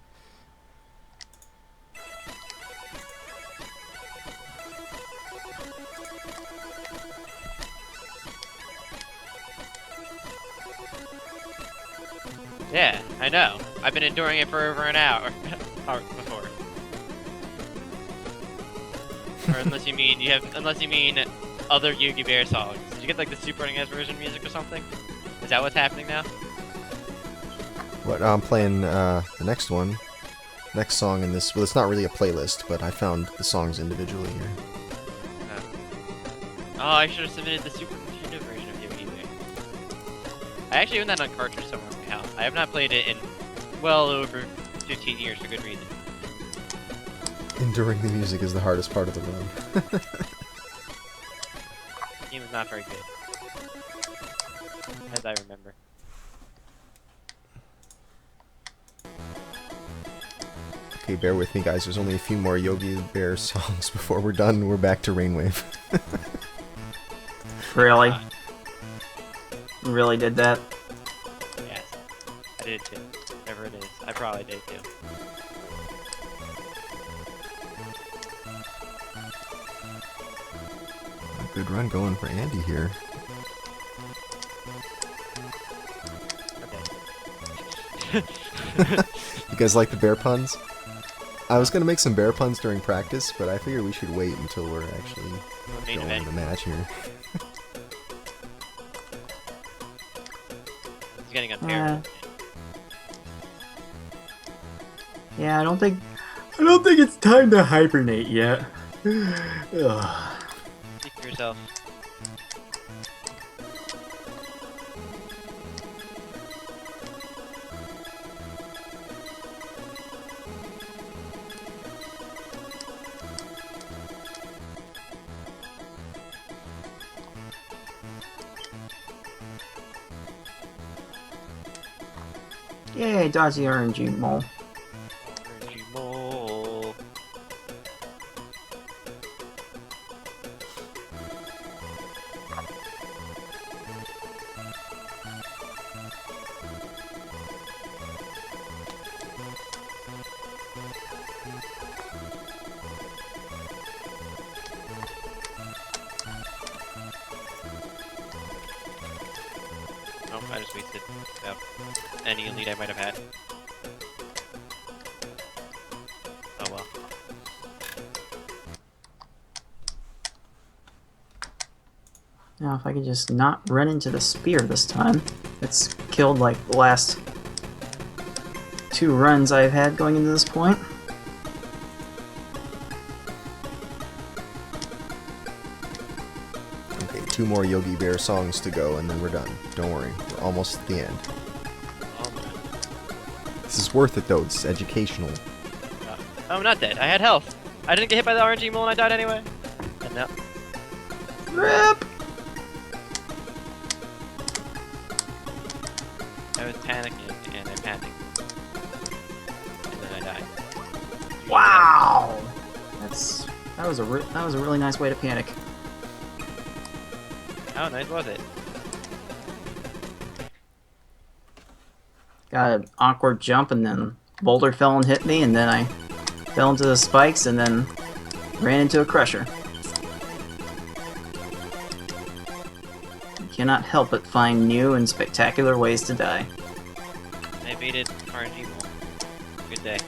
Yeah, I know. I've been enduring it for over an hour. Or before. Or unless you mean other Yogi Bear songs. Did you get like the Super NES version music or something? Is that what's happening now? What I'm playing the next one. Next song in this, well, it's not really a playlist, but I found the songs individually here. Oh, I should have submitted the Super Nintendo version of Yogi Bear. I actually own that on cartridge somewhere in my house. I have not played it in well over 15 years for good reason. Enduring the music is the hardest part of the run. The game is not very good. As I remember. Okay, bear with me, guys. There's only a few more Yogi Bear songs before we're done. We're back to Rainwave. Really? Really did that? Yes. I did too. Whatever it is. I probably did too. A good run going for Andy here. Okay. You guys like the bear puns? I was gonna make some bear puns during practice, but I figured we should wait until we're actually Main going event. to the match here. It's getting unfair. Yeah, I don't think it's time to hibernate yet. Ugh. Secret yourself. Yay, dodge the RNG mole. RNG mole. Oh, I just wasted any lead I might have had. Oh well. Now, if I could just not run into the spear this time. It's killed like the last 2 runs I've had going into this point. Okay, 2 more Yogi Bear songs to go, and then we're done. Don't worry, we're almost at the end. Oh, man. This is worth it, though. It's educational. Oh, I'm not dead. I had health. I didn't get hit by the RNG mole and I died anyway. And now, RIP! I was panicking and I panicked. And then I died. Wow! That was a really nice way to panic. How nice was it? Got an awkward jump and then boulder fell and hit me and then I fell into the spikes and then ran into a crusher. You cannot help but find new and spectacular ways to die. I evaded RNG mole. Good day.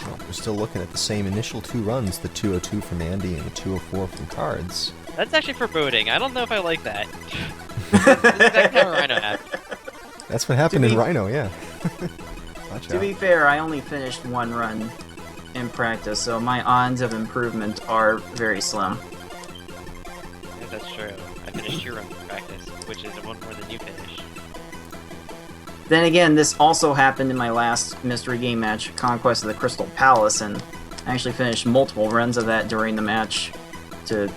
Well, we're still looking at the same initial 2 runs, the 202 from Andy and the 204 from Cards. That's actually foreboding. I don't know if I like that. This is exactly how Rhino happened. That's what happened in Rhino, yeah. Watch To out. be fair, I only finished 1 run in practice, so my odds of improvement are very slim. If that's true. I finished 2 runs in practice, which is 1 more than you finished. Then again, this also happened in my last mystery game match, Conquest of the Crystal Palace, and I actually finished multiple runs of that during the match to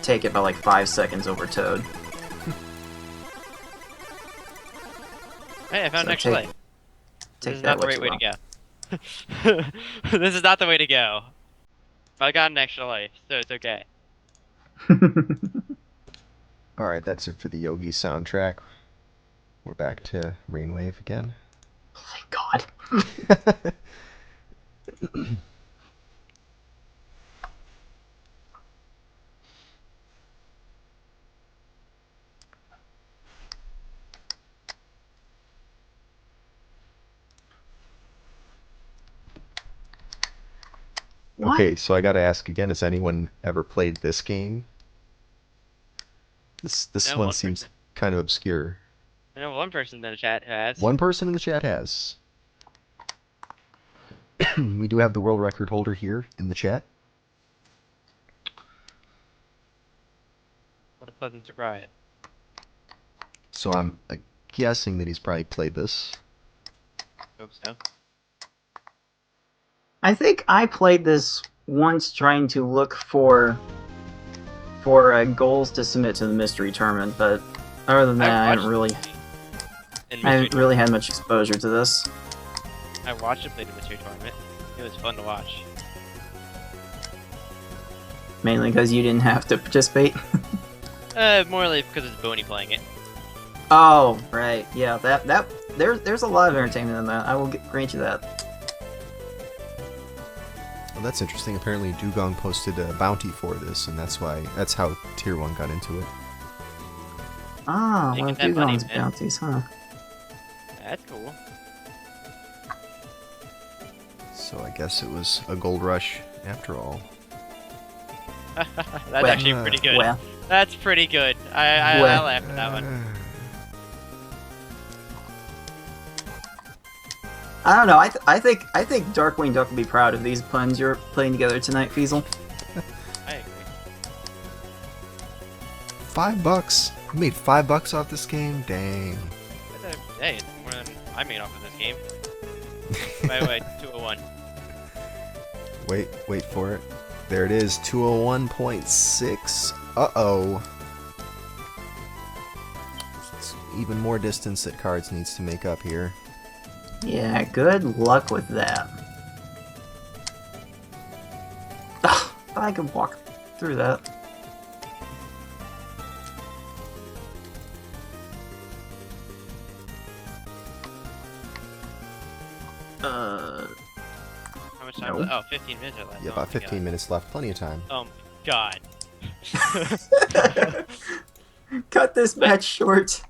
take it by like 5 seconds over Toad. Hey, I found So an extra life. This Take is that not the what right you way to go. This is not the way to go. I got an extra life, so it's okay. want. Alright, that's it for the Yogi soundtrack. We're back to Rainwave again. Thank God. What? Okay, so I gotta ask again, has anyone ever played this game? This No, one one seems person. kind of obscure. I know one person in the chat has. One person in the chat has. We do have the world record holder here in the chat. What a pleasant surprise. So I'm guessing that he's probably played this. Hope so. I think I played this once trying to look for goals to submit to the mystery tournament, but other than that, I haven't really had much exposure to this. I watched him play the mystery tournament. It was fun to watch. Mainly because you didn't have to participate. More like because it's Boney playing it. Oh, right. Yeah, there's a lot of entertainment in that. I will grant you that. Well, that's interesting. Apparently, Dugong posted a bounty for this, and that's how Tier 1 got into it. Ah, Making one of that money, Dugong's man. bounties, huh? That's cool. So I guess it was a gold rush after all. That's Well, actually pretty good. Well, That's pretty good. I Well. laughed at that one. I don't know. I think Darkwing Duck will be proud of these puns you're putting together tonight, Feasel. I agree. $5. You made $5 off this game? Dang. Hey, it's more than I made off of this game. By the way, 201. Wait for it. There it is, 201.6. Uh-oh. It's even more distance that Cards needs to make up here. Yeah, good luck with that. Ugh, I could walk through that. How much time? No. Oh, 15 minutes or less. Yeah, Oh about my 15 minutes left. Plenty of time. God. God. Cut this match short.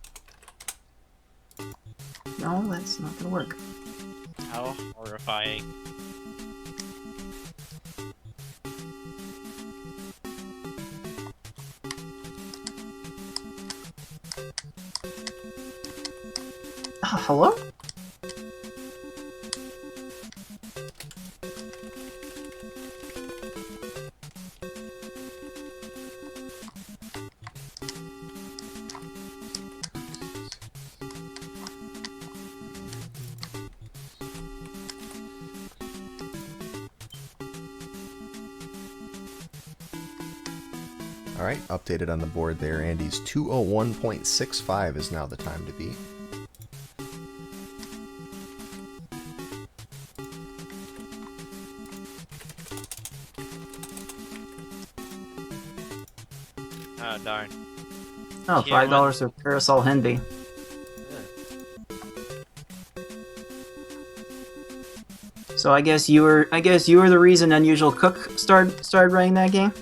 No, that's not gonna work. How horrifying. Hello? Alright, updated on the board there. Andy's 201.65 is now the time to beat. Oh, darn. Oh, Tier $5 for Parasol Henby. So I guess you were the reason Unusual Cook started running that game?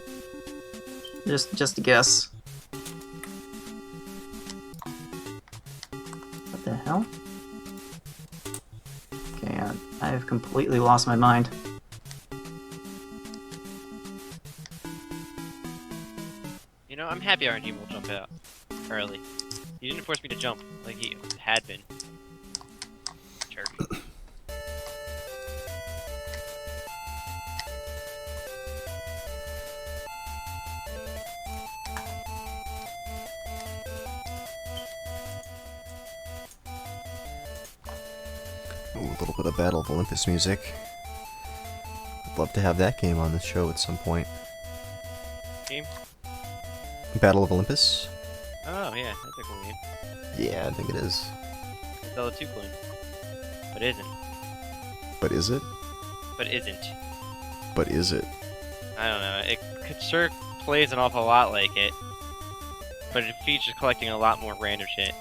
Just a guess. What the hell? Okay, I have completely lost my mind. You know, I'm happy RNG will jump out early. You didn't force me to jump like he had been. Jerk. Ooh, a little bit of Battle of Olympus music. I'd love to have that game on the show at some point. Game? Battle of Olympus? Oh, yeah, that's a cool game. Yeah, I think it is. Zelda 2 clone. But isn't. But is it? But isn't. But is it? I don't know. It sure plays an awful lot like it. But it features collecting a lot more random shit.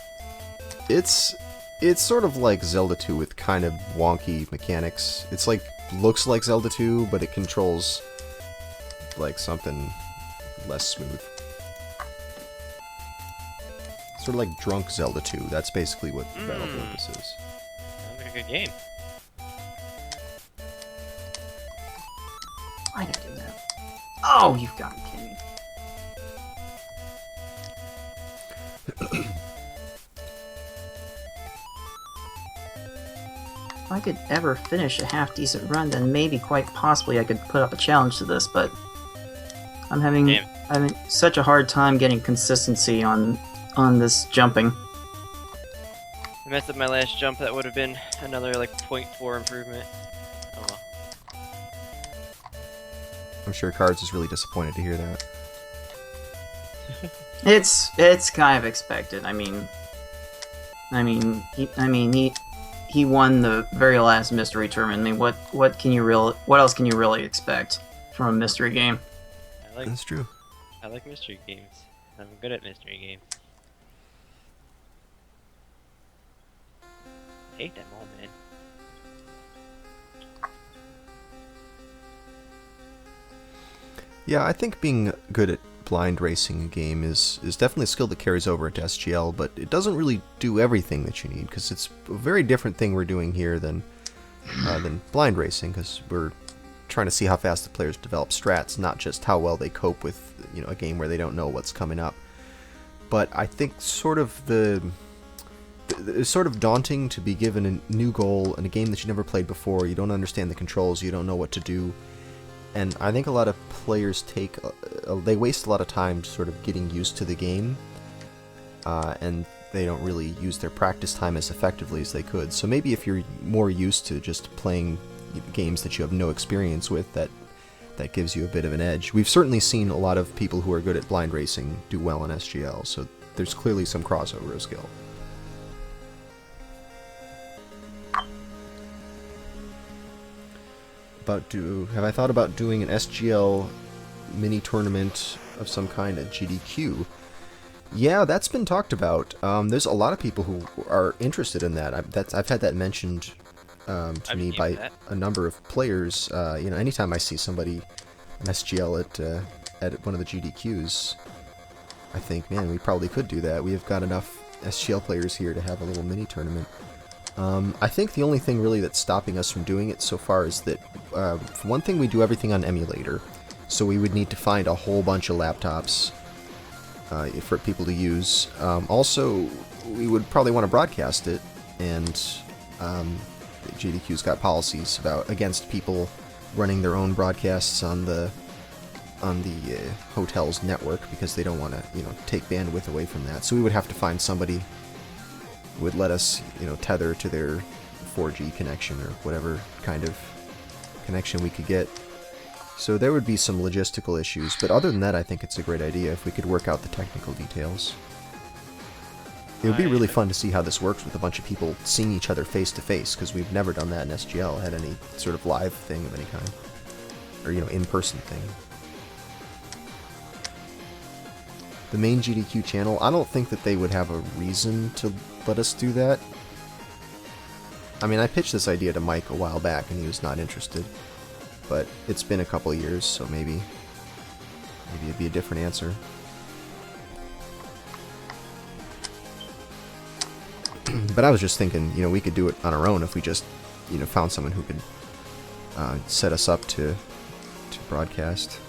It's sort of like Zelda 2 with kind of wonky mechanics. It's like, looks like Zelda 2, but it controls like something less smooth. Sort of like drunk Zelda 2. That's basically what Battle of Olympus is. Sounds like a good game. Why did I do that? Oh, you've got to be kidding me. If I could ever finish a half-decent run, then maybe quite possibly I could put up a challenge to this, but I'm having such a hard time getting consistency on this jumping. I messed up my last jump. That would have been another like 0.4 improvement. Oh well. I'm sure Cards is really disappointed to hear that. It's kind of expected. He won the very last mystery tournament. I mean, what else can you really expect from a mystery game? That's true. I like mystery games. I'm good at mystery games. Hate them all, man. Yeah, I think being good at blind racing a game is definitely a skill that carries over into SGL, but it doesn't really do everything that you need, because it's a very different thing we're doing here than blind racing, because we're trying to see how fast the players develop strats, not just how well they cope with a game where they don't know what's coming up. But I think sort of the it's sort of daunting to be given a new goal in a game that you never played before. You don't understand the controls, you don't know what to do. And I think a lot of players they waste a lot of time sort of getting used to the game, and they don't really use their practice time as effectively as they could. So maybe if you're more used to just playing games that you have no experience with, that gives you a bit of an edge. We've certainly seen a lot of people who are good at blind racing do well in SGL, so there's clearly some crossover of skill. Have I thought about doing an SGL mini tournament of some kind at GDQ? Yeah, that's been talked about. There's a lot of people who are interested in that. I've had that mentioned to me by a number of players. Anytime I see somebody an SGL at one of the GDQs, I think, man, we probably could do that. We have got enough SGL players here to have a little mini tournament. I think the only thing really that's stopping us from doing it so far is that, for one thing, we do everything on emulator, so we would need to find a whole bunch of laptops for people to use. Also, we would probably want to broadcast it, and GDQ's got policies against people running their own broadcasts on the hotel's network, because they don't want to take bandwidth away from that. So we would have to find somebody who would let us tether to their 4G connection or whatever kind of connection we could get. So there would be some logistical issues, but other than that, I think it's a great idea if we could work out the technical details. It would be really fun to see how this works with a bunch of people seeing each other face to face, because we've never done that in SGL, had any sort of live thing of any kind, or in-person thing. The main GDQ channel, I don't think that they would have a reason to let us do that. I mean, I pitched this idea to Mike a while back, and he was not interested. But it's been a couple of years, so maybe it'd be a different answer. But I was just thinking, we could do it on our own if we just, found someone who could set us up to broadcast.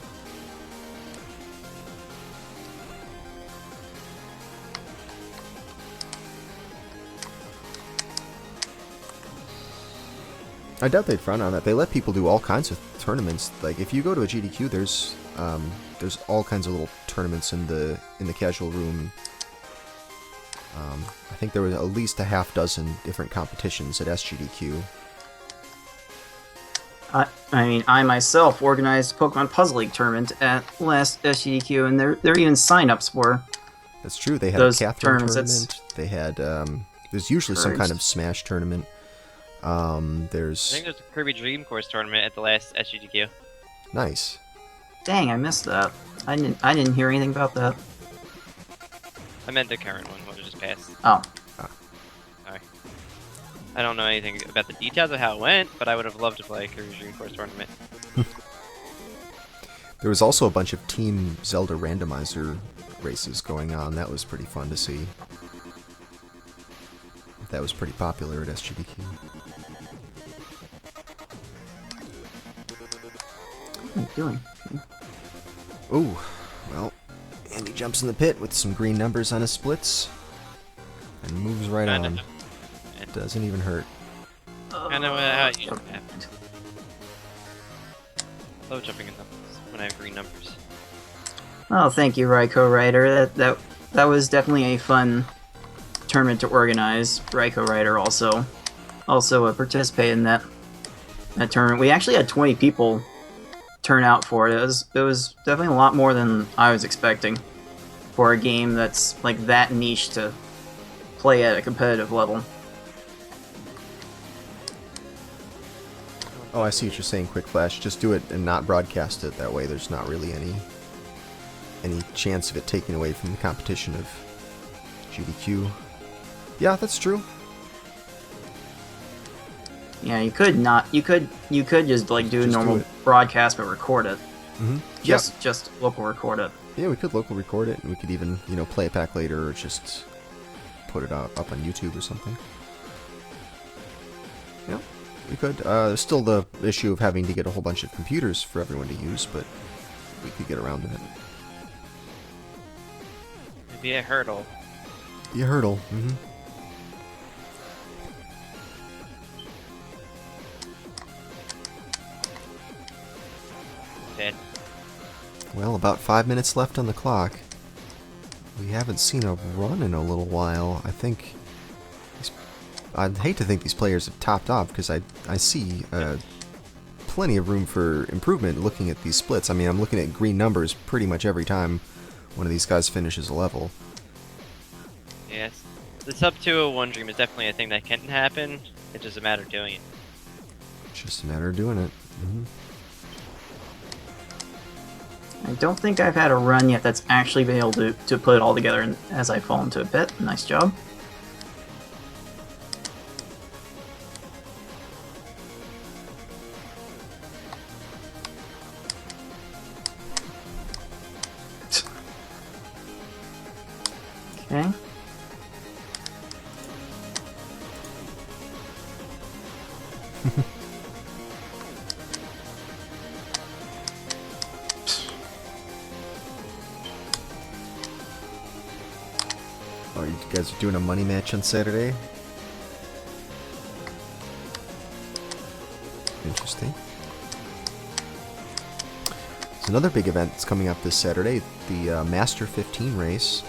I doubt they'd frown on that. They let people do all kinds of tournaments. Like, if you go to a GDQ, there's all kinds of little tournaments in the casual room. I think there was at least a half dozen different competitions at SGDQ. I myself organized a Pokemon Puzzle League tournament at last SGDQ, and there are even sign-ups for. That's true. They had those a Catherine tournaments. tournament. They had there's usually some kind of Smash tournament. I think there's a Kirby Dream Course tournament at the last SGDQ. Nice. Dang, I missed that. I didn't hear anything about that. I meant the current one, what just passed. Oh. Sorry. I don't know anything about the details of how it went, but I would have loved to play a Kirby Dream Course tournament. There was also a bunch of Team Zelda randomizer races going on. That was pretty fun to see. That was pretty popular at SGDQ. What are you doing? Ooh, well, Andy jumps in the pit with some green numbers on his splits and moves right on. It doesn't even hurt. I know how it usually happens. Low jumping in numbers when I have green numbers. Oh, thank you, Rhino Rider. That was definitely a fun tournament to organize. Rhino Rider also participated in that tournament. We actually had 20 people turn out for it. It was definitely a lot more than I was expecting for a game that's like that niche to play at a competitive level. Oh, I see what you're saying, Quick Flash. Just do it and not broadcast it. That way there's not really any chance of it taking away from the competition of GDQ. Yeah, that's true. Yeah, you could just like do a normal broadcast but record it. Mm-hmm. Just local record it. Yeah, we could local record it, and we could even, play it back later, or just put it up on YouTube or something. Yeah, we could. There's still the issue of having to get a whole bunch of computers for everyone to use, but we could get around to it. It'd be a hurdle. Be a hurdle. Mm-hmm. dead. Well, about 5 minutes left on the clock. We haven't seen a run in a little while. I think... I'd hate to think these players have topped off, because I see plenty of room for improvement looking at these splits. I mean, I'm looking at green numbers pretty much every time one of these guys finishes a level. Yes. The sub 201 dream is definitely a thing that can happen. It's just a matter of doing it. It's just a matter of doing it. I don't think I've had a run yet that's actually been able to put it all together as I fall into a pit. Nice job. Okay. Oh, you guys are doing a money match on Saturday? Interesting. There's another big event that's coming up this Saturday, the Master 15 race.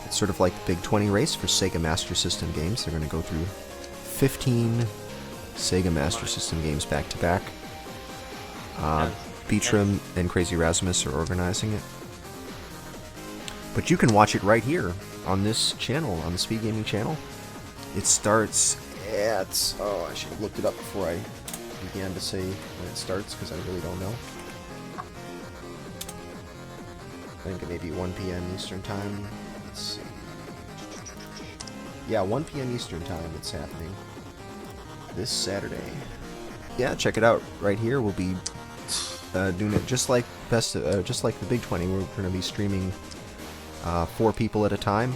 It's sort of like the Big 20 race for Sega Master System games. They're going to go through 15 Sega Master System games back to back. Beatram and Crazy Rasmus are organizing it. But you can watch it right here on this channel, on the Speed Gaming channel. It starts at... Oh, I should have looked it up before I began to say when it starts, because I really don't know. I think it may be 1 p.m. Eastern Time. Let's see. Yeah, 1 p.m. Eastern Time it's happening. This Saturday. Yeah, check it out right here. We'll be doing it just like the Big 20. We're going to be streaming 4 people at a time,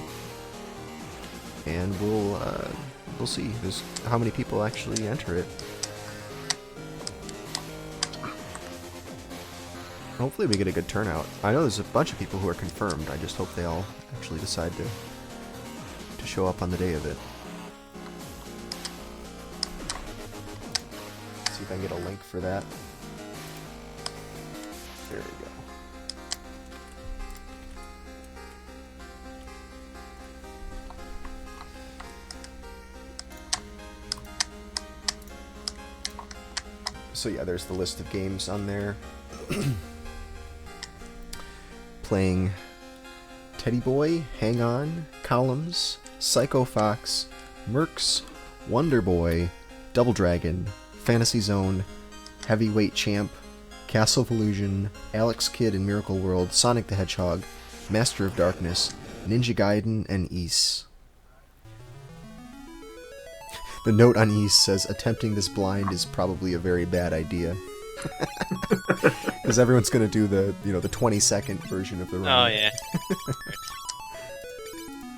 and we'll see how many people actually enter it. Hopefully we get a good turnout. I know there's a bunch of people who are confirmed. I just hope they all actually decide to show up on the day of it. See if I can get a link for that. There we go. So yeah, there's the list of games on there. Playing Teddy Boy, Hang On, Columns, Psycho Fox, Mercs, Wonder Boy, Double Dragon, Fantasy Zone, Heavyweight Champ, Castle of Illusion, Alex Kidd in Miracle World, Sonic the Hedgehog, Master of Darkness, Ninja Gaiden, and Ys. The note on Ys says, attempting this blind is probably a very bad idea. Because everyone's going to do the 20-second version of the run. Oh, yeah.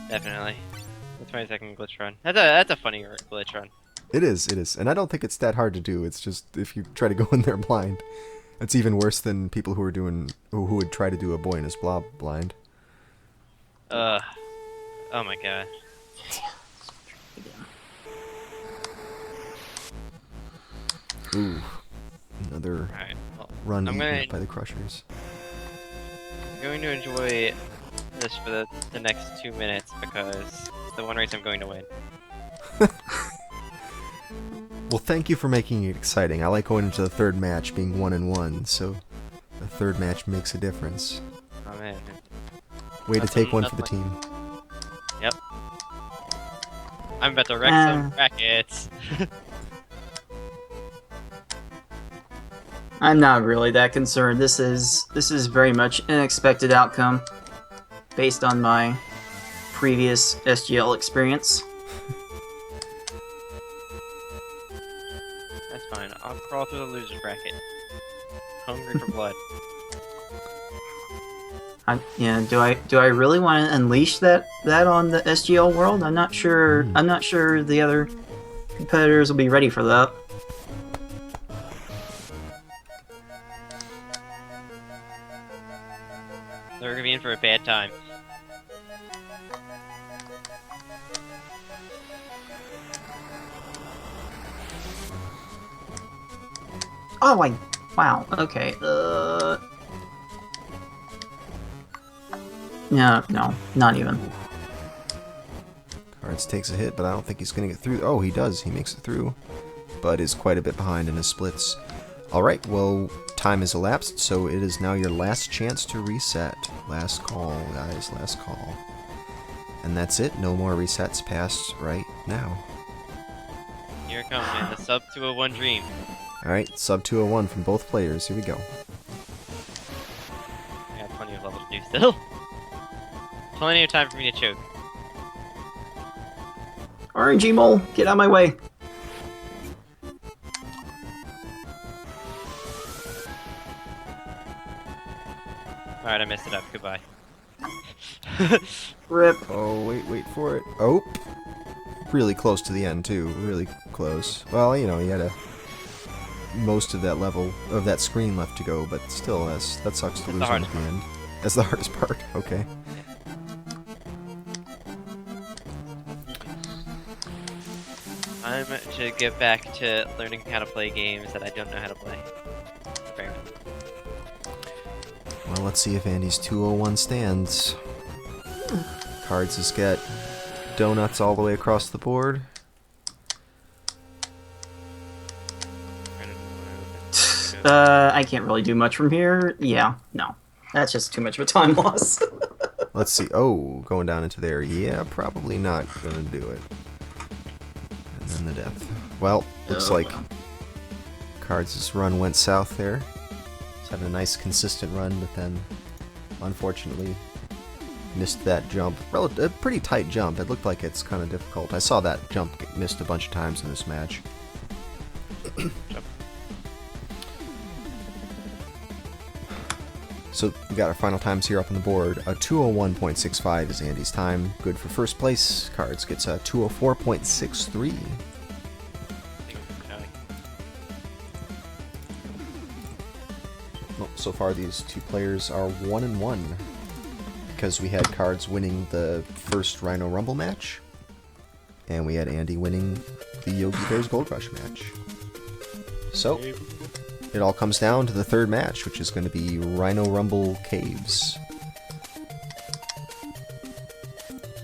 Definitely. The 20-second glitch run. That's a funny glitch run. It is. And I don't think it's that hard to do. It's just if you try to go in there blind. It's even worse than people who would try to do a Boy and His Blob blind. Oh my god. Ooh. Another Alright, well, run eaten up by the Crushers. I'm going to enjoy this for the next 2 minutes because it's the one race I'm going to win. Well, thank you for making it exciting. I like going into the third match being 1-1, so the third match makes a difference. Oh man. Way to take one for the team. Yep. I'm about to wreck some brackets. I'm not really that concerned. This is very much an expected outcome based on my previous SGL experience. That's fine. I'll crawl through the loser bracket. Hungry for blood. Do I really want to unleash that on the SGL world? I'm not sure. I'm not sure the other competitors will be ready for that. They're gonna be in for a bad time. Oh, wow. Okay. No, no, not even. Cards takes a hit, but I don't think he's going to get through. Oh, he does. He makes it through, but is quite a bit behind in his splits. Alright, well, time has elapsed, so it is now your last chance to reset. Last call, guys, last call. And that's it. No more resets past right now. Here it comes, man. The sub 201 dream. Alright, sub 201 from both players. Here we go. I got plenty of level to do still. Plenty of time for me to choke. RNG mole, get out of my way. Alright, I messed it up. Goodbye. Rip. Oh, wait for it. Oh! Really close to the end, too. Really close. Well, you know, he had most of that level, of that screen left to go, but still, that sucks to lose him at the end. That's the hardest part, okay. I'm to get back to learning how to play games that I don't know how to play. Fair. Well, let's see if Andy's 201 stands. Cards has got donuts all the way across the board. I can't really do much from here. Yeah, no. That's just too much of a time loss. Let's see. Oh, going down into there. Yeah, probably not gonna do it. And then the death. Well, looks like Cards' run went south there. He's having a nice consistent run, but then, unfortunately, missed that jump. A pretty tight jump. It looked like it's kind of difficult. I saw that jump get missed a bunch of times in this match. So we got our final times here up on the board. A 201.65 is Andy's time. Good for first place. Cards gets a 204.63. Well, so far these two players are 1-1 because we had Cards winning the first Rhino Rumble match, and we had Andy winning the Yogi Bears Gold Rush match. So it all comes down to the third match, which is going to be Rhino Rumble Caves.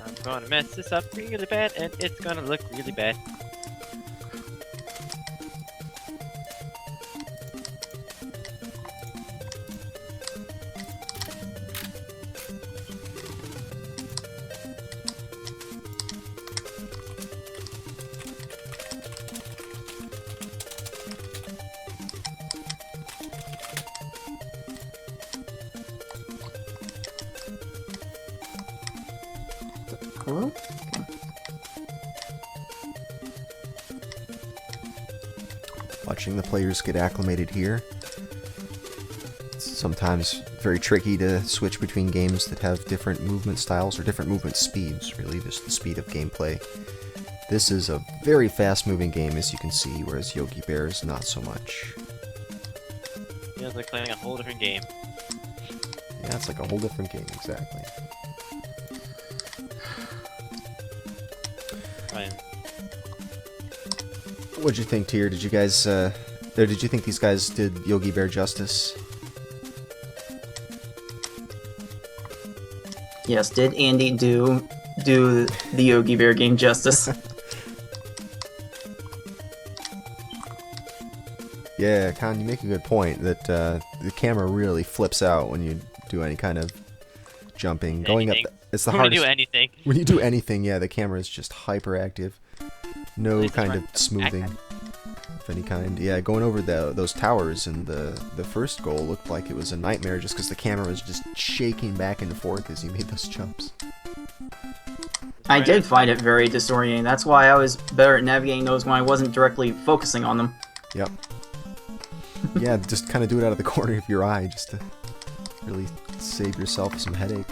I'm gonna mess this up really bad, and it's gonna look really bad. Hello? Watching the players get acclimated here. It's sometimes very tricky to switch between games that have different movement styles or different movement speeds, really, just the speed of gameplay. This is a very fast-moving game, as you can see, whereas Yogi Bear is not so much. Feels like playing a whole different game. Yeah, it's like a whole different game, exactly. Ryan. What'd you think, Tyr? Did you guys, did you think these guys did Yogi Bear justice? Yes, did Andy do the Yogi Bear game justice? Yeah, Con, you make a good point that the camera really flips out when you do any kind of jumping. Going up, it's the hardest. When you do anything. When you do anything, yeah, the camera is just hyperactive. No kind of smoothing of any kind. Yeah, going over those towers in the first goal looked like it was a nightmare just because the camera was just shaking back and forth as you made those jumps. I did find it very disorienting. That's why I was better at navigating those when I wasn't directly focusing on them. Yep. Yeah, just kind of do it out of the corner of your eye just to really save yourself some headache.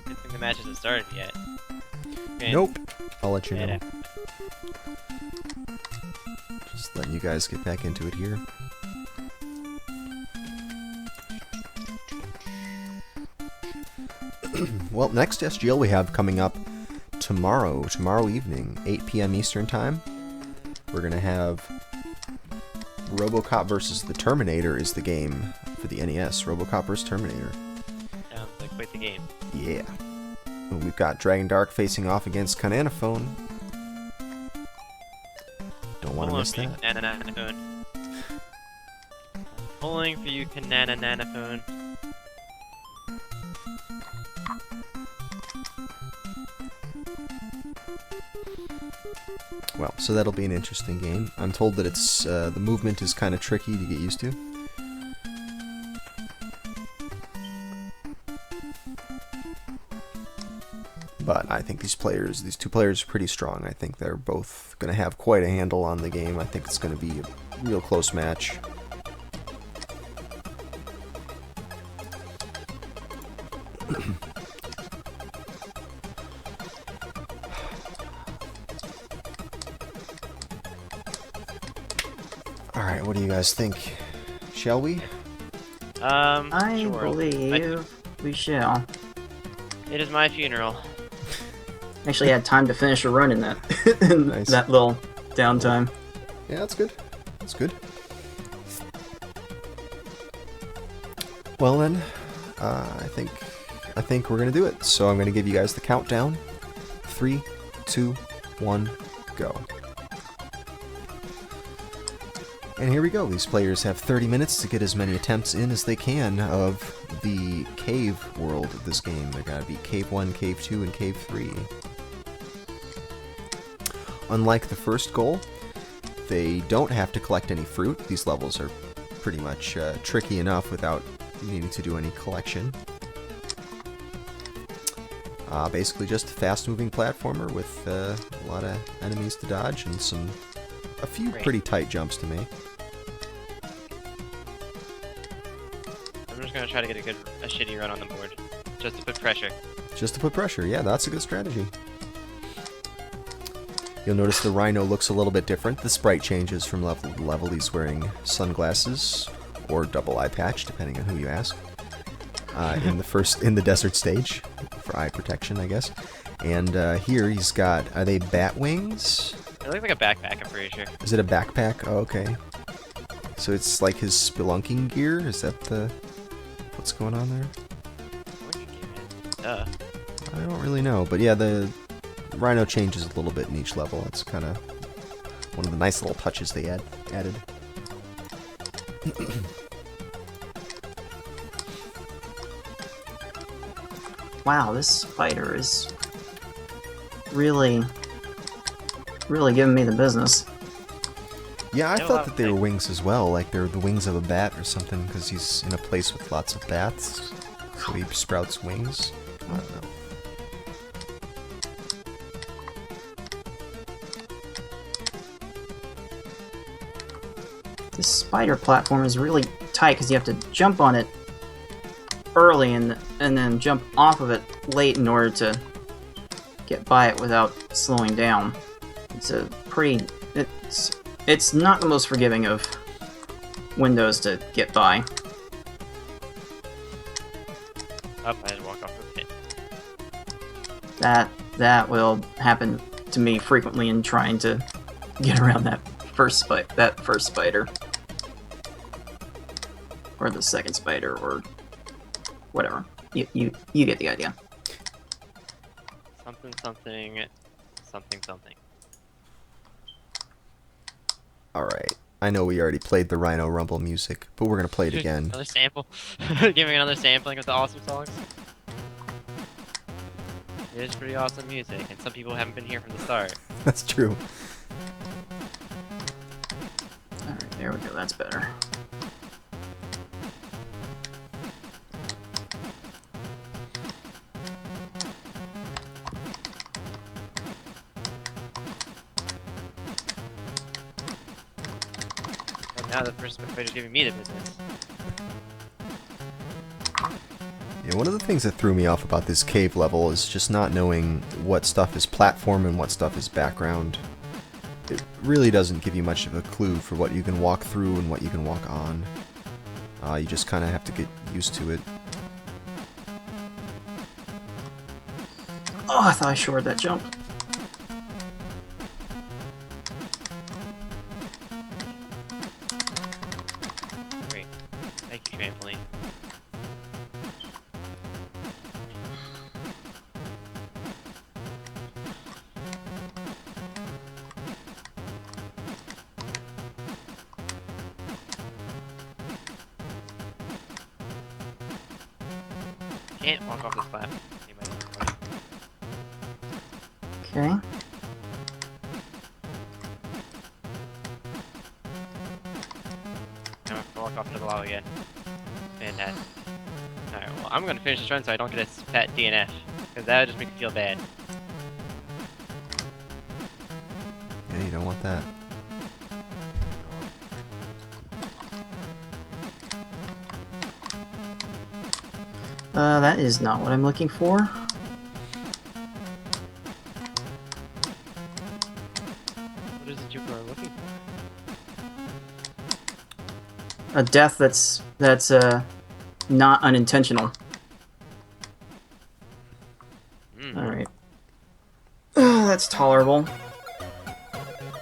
Good thing the match hasn't started yet. Okay. Nope. I'll let you know. Yeah. Just letting you guys get back into it here. Well, next SGL we have coming up tomorrow evening, 8 p.m. Eastern Time. We're going to have RoboCop versus the Terminator is the game for the NES. RoboCop vs. Terminator. Sounds like quite the game. Yeah. And we've got Dragon Dark facing off against Kananaphone. Don't want to miss that. Kananaphone. Pulling for you, Kananaphone. Well, so that'll be an interesting game. I'm told that it's the movement is kind of tricky to get used to. But I think these two players are pretty strong. I think they're both going to have quite a handle on the game. I think it's going to be a real close match. Alright, what do you guys think? Shall we? I Sure. believe we shall. It is my funeral. Actually had time to finish a run in that in Nice. that little downtime. Yeah, that's good. That's good. Well then, I think we're gonna do it. So I'm gonna give you guys the countdown. 3, 2, 1, go. And here we go. These players have 30 minutes to get as many attempts in as they can of the cave world of this game. There gotta be Cave 1, Cave 2, and Cave 3. Unlike the first goal, they don't have to collect any fruit. These levels are pretty much tricky enough without needing to do any collection. Basically just a fast-moving platformer with a lot of enemies to dodge and a few Great. pretty tight jumps to make. I'm just gonna try to get a shitty run on the board, just to put pressure. Just to put pressure, yeah, that's a good strategy. You'll notice the Rhino looks a little bit different. The sprite changes from level to level. He's wearing sunglasses or double eye patch, depending on who you ask. In the desert stage for eye protection, I guess. And here he's got, are they bat wings? It looks like a backpack, I'm pretty sure. Is it a backpack? Oh, okay. So it's like his spelunking gear? Is that what's going on there? Duh. I don't really know, but yeah, the Rhino changes a little bit in each level. It's kind of one of the nice little touches they added. Wow, this spider is really giving me the business. Yeah, I Yeah, thought that they were wings as well, like they're the wings of a bat or something, because he's in a place with lots of bats, so he sprouts wings. I don't know. This spider platform is really tight because you have to jump on it early and then jump off of it late in order to get by it without slowing down. It's a pretty... It's not the most forgiving of windows to get by. Oh, I had to walk off the pit. That will happen to me frequently in trying to get around that first spider. Or the second spider, or whatever. You get the idea. Something. Alright, I know we already played the Rhino Rumble music, but we're gonna play it again. Another sample. Giving another sampling of the awesome songs. It is pretty awesome music, and some people haven't been here from the start. That's true. Alright, there we go, that's better. But now the first spider's giving me the business. Yeah, one of the things that threw me off about this cave level is just not knowing what stuff is platform and what stuff is background. It really doesn't give you much of a clue for what you can walk through and what you can walk on. You just kind of have to get used to it. Oh, I thought I shored that jump. trampoline. Can't walk off this platform. Okay. I have to walk off to the lava again. Fantastic. Alright, well, I'm gonna finish this run so I don't get a pet DNF. Because that would just make me feel bad. Yeah, you don't want that. That is not what I'm looking for. What is it you are looking for? A death that's not unintentional. Alright. That's tolerable.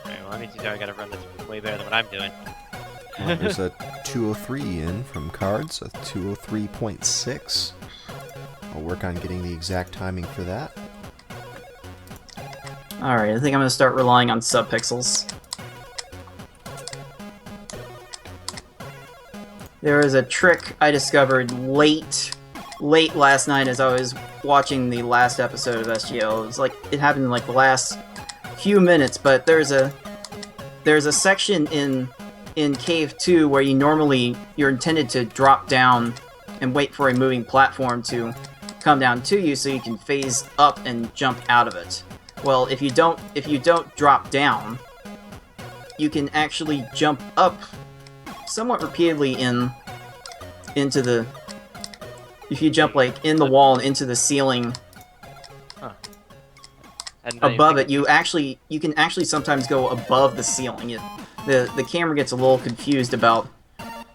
Alright, well, let me see how I gotta run this way better than what I'm doing. Well, there's a 203 in from Cards, a 203.6. I'll work on getting the exact timing for that. Alright, I think I'm gonna start relying on subpixels. There is a trick I discovered late last night as I was watching the last episode of SGL. It was like, it happened in like the last few minutes, but there's a section in Cave 2 where you're intended to drop down and wait for a moving platform to come down to you so you can phase up and jump out of it. Well, if you don't drop down, you can actually jump up somewhat repeatedly into the... If you jump like in the wall and into the ceiling above it, you can actually sometimes go above the ceiling. The camera gets a little confused about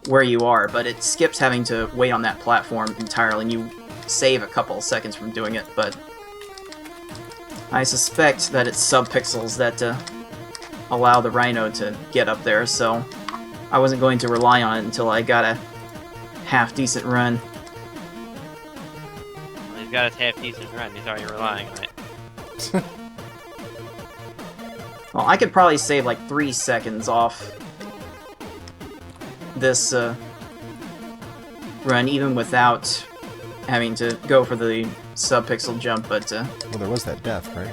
where you are, but it skips having to wait on that platform entirely, and you save a couple of seconds from doing it, but I suspect that it's subpixels that allow the Rhino to get up there, so I wasn't going to rely on it until I got a half-decent run. Well, he's got his half-decent run, he's already relying on it. Well, I could probably save like 3 seconds off this run, even without having to go for the subpixel jump, but... Well, there was that death, right?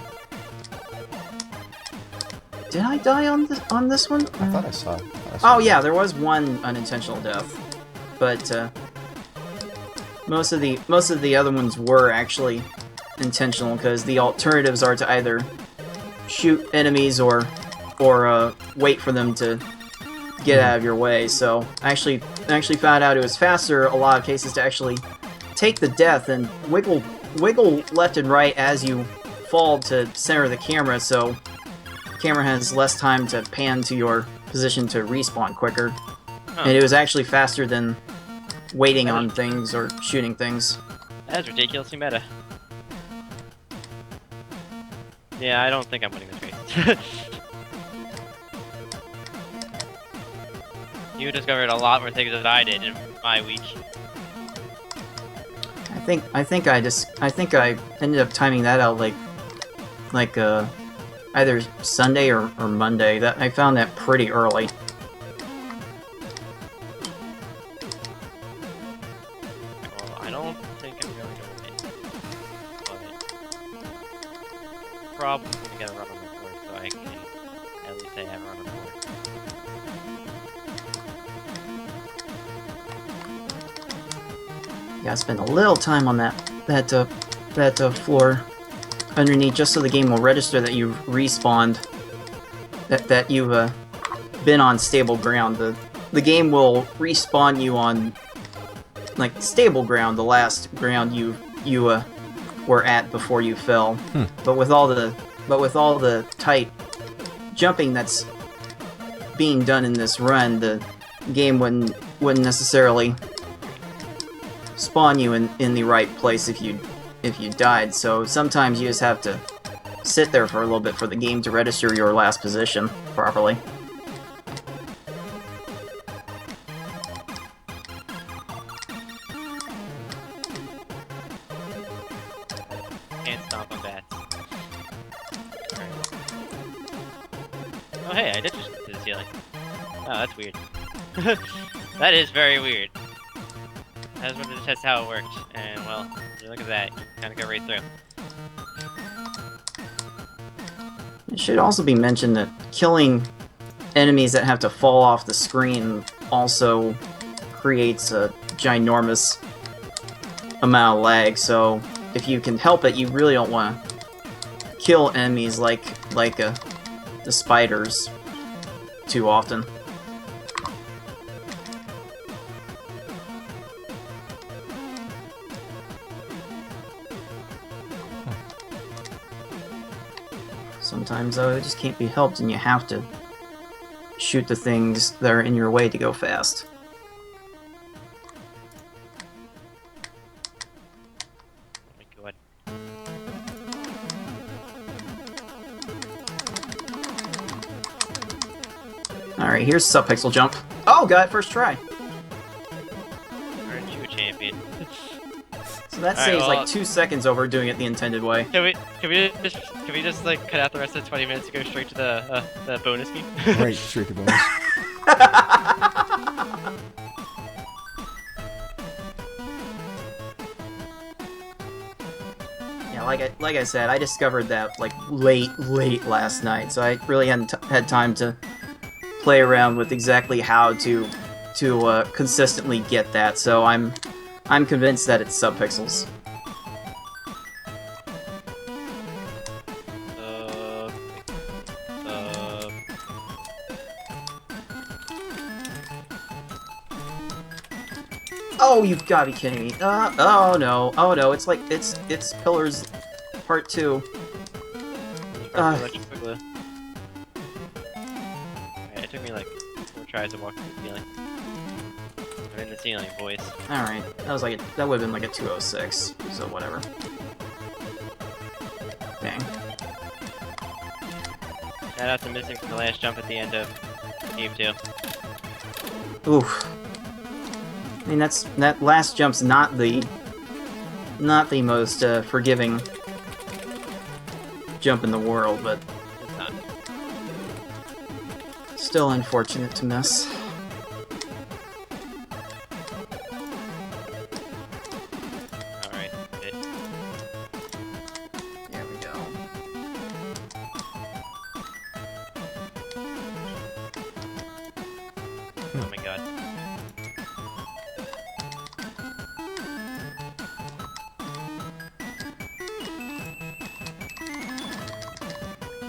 Did I die on this one? I thought I saw Oh yeah, there was one unintentional death, but most of the other ones were actually intentional, because the alternatives are to either shoot enemies or wait for them to get out of your way. So I actually found out it was faster a lot of cases to actually take the death and wiggle left and right as you fall to center the camera, so the camera has less time to pan to your position to respawn quicker. Huh. And it was actually faster than waiting on things or shooting things. That's ridiculously meta. Yeah, I don't think I'm winning this race. You discovered a lot more things than I did in my week. I think I ended up timing that out like either Sunday or Monday. That I found that pretty early. Well, I don't think I'm going to win. But probably gonna get a run on the board, so I can at least say I have a run on the board. You gotta spend a little time on that floor underneath, just so the game will register that you've respawned, that you've been on stable ground. The game will respawn you on like stable ground, the last ground you were at before you fell. But with all the tight jumping that's being done in this run, the game wouldn't necessarily spawn you in the right place if you died. So sometimes you just have to sit there for a little bit for the game to register your last position properly. hey, I did just get to the ceiling. Oh, that's weird. That is very weird. I just wanted to test how it worked, and well, look at that. Kind of go right through. It should also be mentioned that killing enemies that have to fall off the screen also creates a ginormous amount of lag, so if you can help it, you really don't want to kill enemies like the spiders too often. Sometimes, though, it just can't be helped, and you have to shoot the things that are in your way to go fast. Oh my god. Alright, here's Subpixel Jump. Oh, got it first try! Aren't you a champion? So that Alright, saves well, like 2 seconds over doing it the intended way. Can we just like cut out the rest of the 20 minutes and go straight to the bonus game? Right, straight to bonus. Yeah, like I said, I discovered that like late last night, so I really hadn't had time to play around with exactly how to consistently get that. So I'm convinced that it's subpixels. Oh, you've got to be kidding me! Oh no! It's like it's Pillars Part 2. It took me like 4 tries to walk through the ceiling. I'm in the ceiling, boys. All right, that would have been like a 206. So whatever. Dang. Shout out to missing from the last jump at the end of Game 2. Oof. I mean, that last jump's not the most forgiving jump in the world, but It's not. still unfortunate to miss. Alright, it. There we go. Oh my god.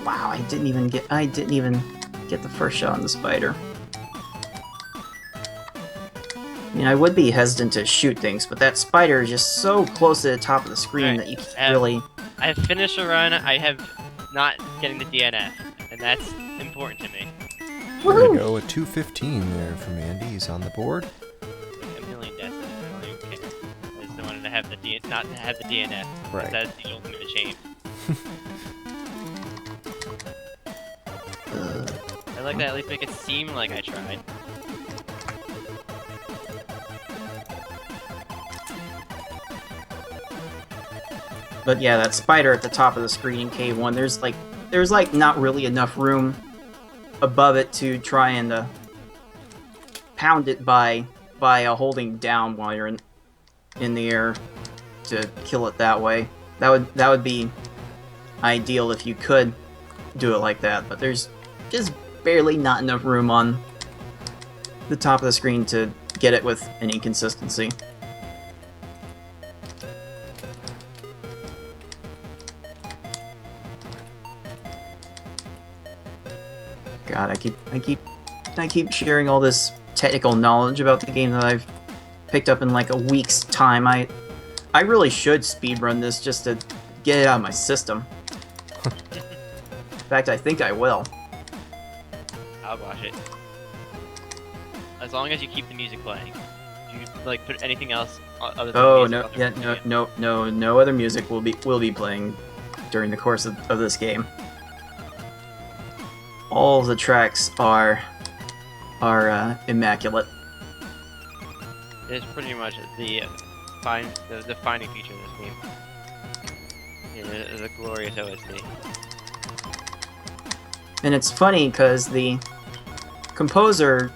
Wow, I didn't even get the first shot on the spider. I mean, I would be hesitant to shoot things, but that spider is just so close to the top of the screen that you can't really... I have finished a run, I have not getting the DNF, and that's important to me. There we go, a 215 there from Andy. He's on the board. Like a million deaths, I don't even care. I just don't want to have not to have the DNF. Right. That's the ultimate shame. I like that, at least make it seem like I tried. But yeah, that spider at the top of the screen in Cave 1, there's like not really enough room above it to try and pound it by holding down while you're in the air to kill it that way. That would be ideal if you could do it like that, but there's just barely not enough room on the top of the screen to get it with any consistency. God, I keep sharing all this technical knowledge about the game that I've picked up in like a week's time. I really should speedrun this just to get it out of my system. In fact, I think I will. I'll watch it. As long as you keep the music playing. Do you like put anything else other than Oh music no, on the yeah, video? no other music will be playing during the course of this game. All of the tracks are immaculate. It's pretty much the defining feature of this game. Yeah, the glorious OST. And it's funny because the composer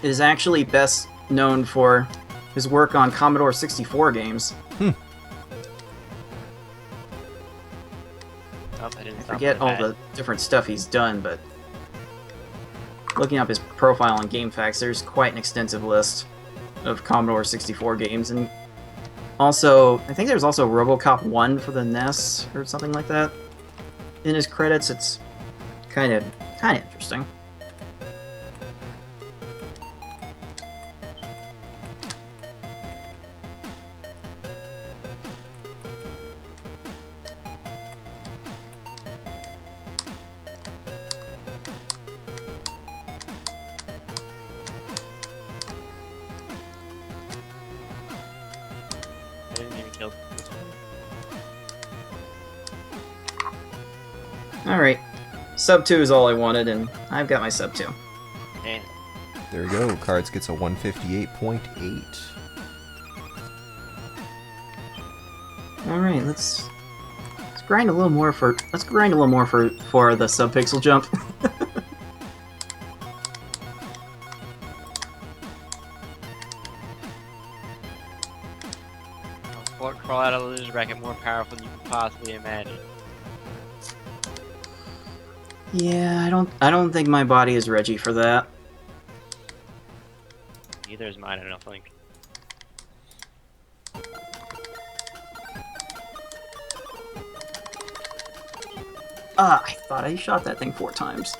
is actually best known for his work on Commodore 64 games. Oh, I didn't I stop forget with all that. the different stuff he's done, but looking up his profile on GameFAQs, there's quite an extensive list of Commodore 64 games, and also, I think there's also RoboCop 1 for the NES or something like that in his credits. It's kind of interesting. I didn't even kill. Alright, sub 2 is all I wanted, and I've got my sub 2. And There we go. Cards gets a 158.8. Alright, let's grind a little more for the sub-pixel jump. I'll crawl out of the loser bracket more powerful than you can possibly imagine. Yeah, I don't think my body is ready for that. Neither is mine, I don't think. Ah, I thought I shot that thing 4 times.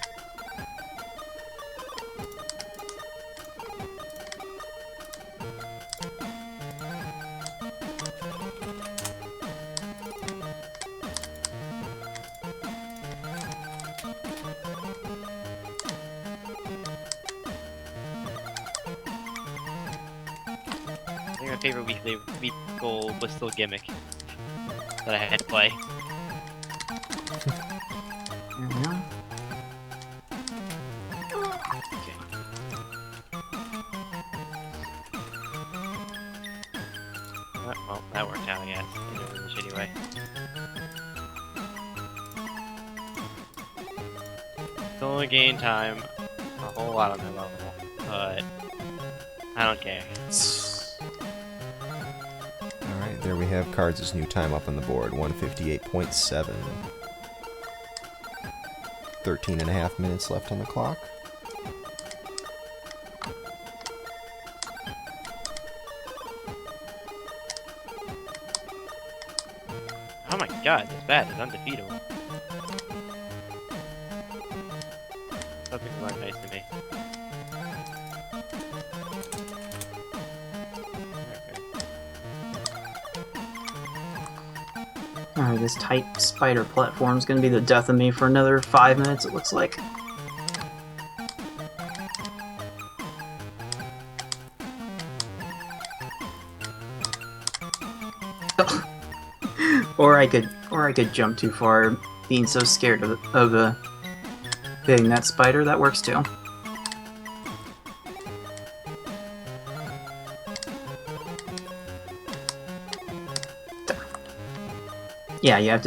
I think my favorite week goal was still Gimmick. That I had to play. There we go. Okay. Well, that worked out, I guess, in a really shitty way. Still only gain time a whole lot on their level, but I don't care. Alright, there we have Cards' new time up on the board, 158.7. 13.5 minutes left on the clock. Oh my god, this bat is undefeatable. Something like nice to me. Alright, this tight spider platform's gonna be the death of me for another 5 minutes, it looks like. Or I could jump too far, being so scared of hitting that spider. That works too. Yeah, you have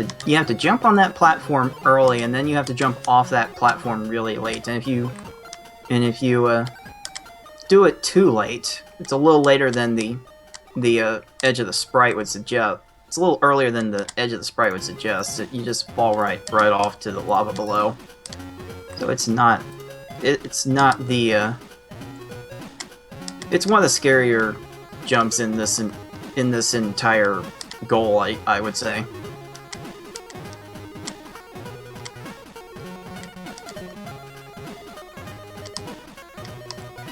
to jump on that platform early, and then you have to jump off that platform really late. And if you do it too late, it's a little later than the edge of the sprite would suggest. It's a little earlier than the edge of the sprite would suggest. You just fall right off to the lava below. So it's not the it's one of the scarier jumps in this entire goal, I would say.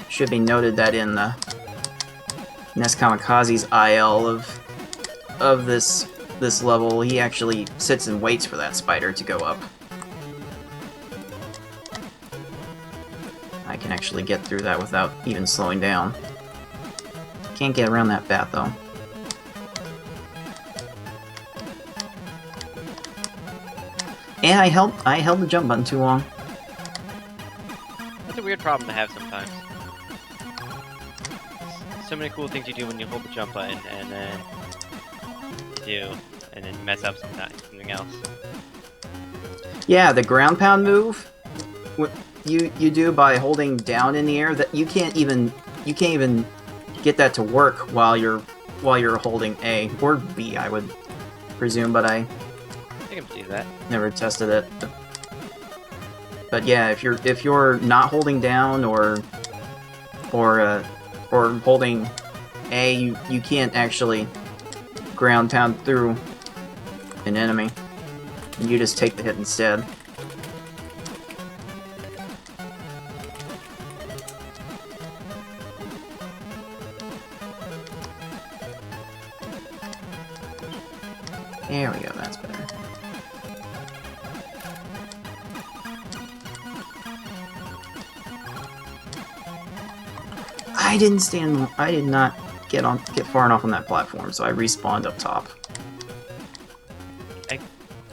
Should be noted that in the NES Kamikaze's IL of this level, he actually sits and waits for that spider to go up. I can actually get through that without even slowing down. Can't get around that bat though. And I held the jump button too long. That's a weird problem to have sometimes. So many cool things you do when you hold the jump button, and then you mess up something else. Yeah, the ground pound move, you do by holding down in the air. That you can't even get that to work while you're holding A or B, I would presume, but I can see that. never tested it. But yeah, if you're not holding down or holding A, you can't actually ground pound through an enemy. And you just take the hit instead. There we go, that's better. I did not get far enough on that platform, so I respawned up top.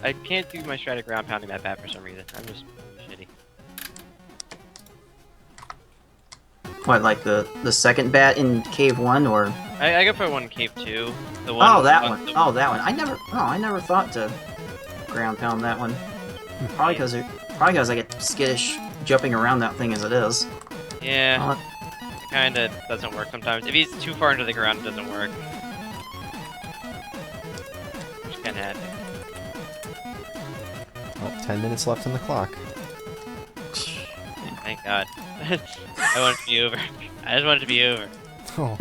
I can't do my strat of ground pounding that bad for some reason. I'm just shitty. What, like the second bat in Cave 1, or? I go for one in Cave 2. The one. Oh, that one. Oh, that one. I never thought to ground pound that one. Probably because I get skittish jumping around that thing as it is. Yeah. It kinda doesn't work sometimes. If he's too far into the ground, it doesn't work. Which can happen. Well, 10 minutes left on the clock. Thank God. I want it to be over. I just want it to be over. Oh.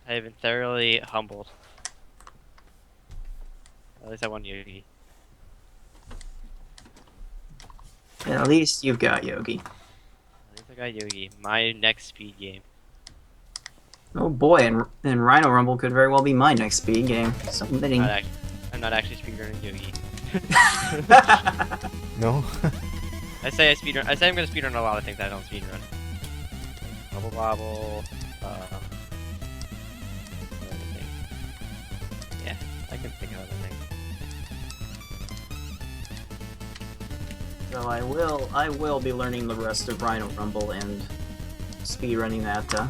I have been thoroughly humbled. At least I won Yogi. At least you've got Yogi. At least I got Yogi. My next speed game. Oh boy, and Rhino Rumble could very well be my next speed game. Submitting. I'm not actually speedrunning Yogi. No? I say I'm gonna speedrun a lot of things I don't speedrun. Bubble Bobble, other things. Yeah, I can think of other things. So I will be learning the rest of Rhino Rumble and speedrunning that.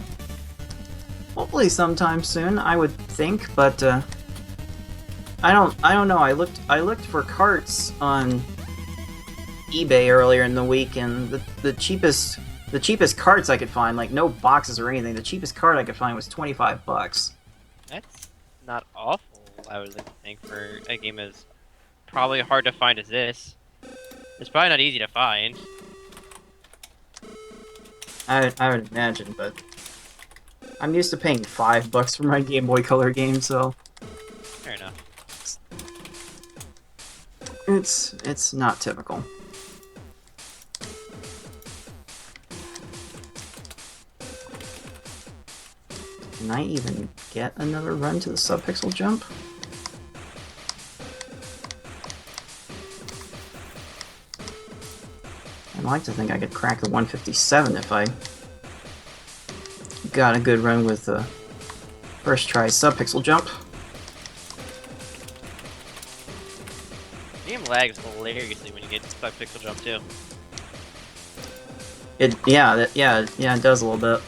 Hopefully sometime soon, I would think, but I don't know. I looked for carts on eBay earlier in the week, and the cheapest carts I could find, like no boxes or anything, the cheapest cart I could find was $25. That's not awful, I would like to think, for a game as probably hard to find as this. It's probably not easy to find. I would imagine, but I'm used to paying $5 for my Game Boy Color game, so Fair enough. it's not typical. Can I even get another run to the subpixel jump? I'd like to think I could crack the 157 if I got a good run with the first try subpixel jump. The game lags hilariously when you get stuck pixel jump too. Yeah, it does a little bit.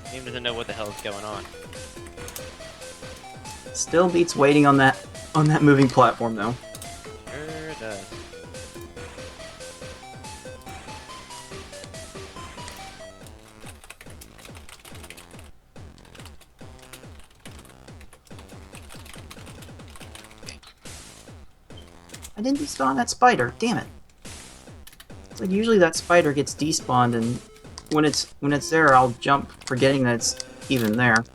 The game doesn't know what the hell is going on. Still beats waiting on that moving platform though. Sure does. I didn't despawn that spider, damn it. It's like usually that spider gets despawned, and when it's there, I'll jump forgetting that it's even there.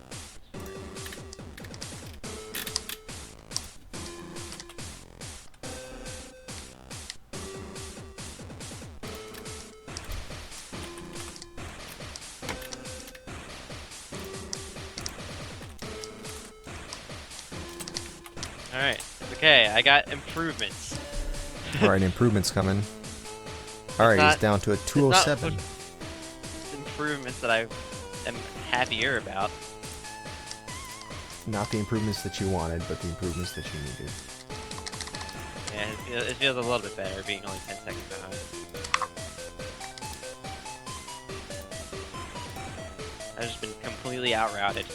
Alright, okay, I got improvements. Alright, improvements coming. Alright, he's down to a 207. It's improvements that I am happier about. Not the improvements that you wanted, but the improvements that you needed. Yeah, it feels a little bit better being only 10 seconds behind. I've just been completely outrouted.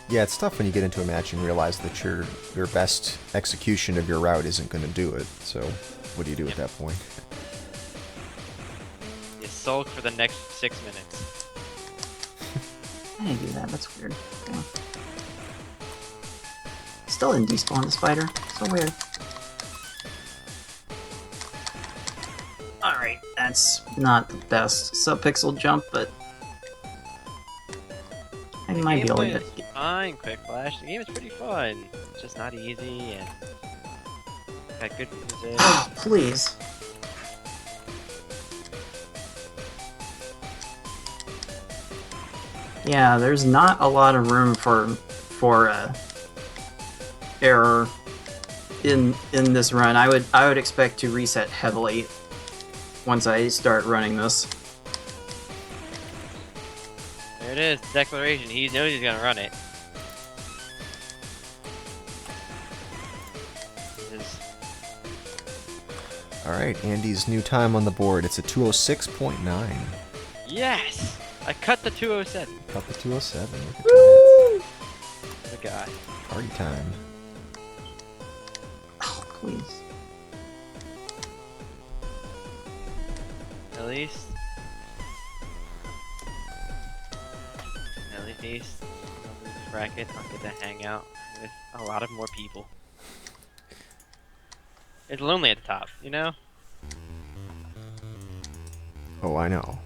Yeah, it's tough when you get into a match and realize that your best execution of your route isn't going to do it. So, what do you do at that point? You sulk for the next 6 minutes. I didn't do that. That's weird. Okay. Still didn't despawn the spider. So weird. Alright, that's not the best sub-pixel jump, but I might be able to get... Fine, Quick Flash. The game is pretty fun. It's just not easy and got good music. Oh, please. Yeah, there's not a lot of room for error in this run. I would expect to reset heavily once I start running this. There it is, declaration. He knows he's gonna run it. Alright, Andy's new time on the board. It's a 206.9. Yes! I cut the 207. Cut the 207. Look at Woo! What a guy. that. Party time. Oh, please. At least bracket, I'll get to hang out with a lot of more people. It's lonely at the top, you know? Oh, I know.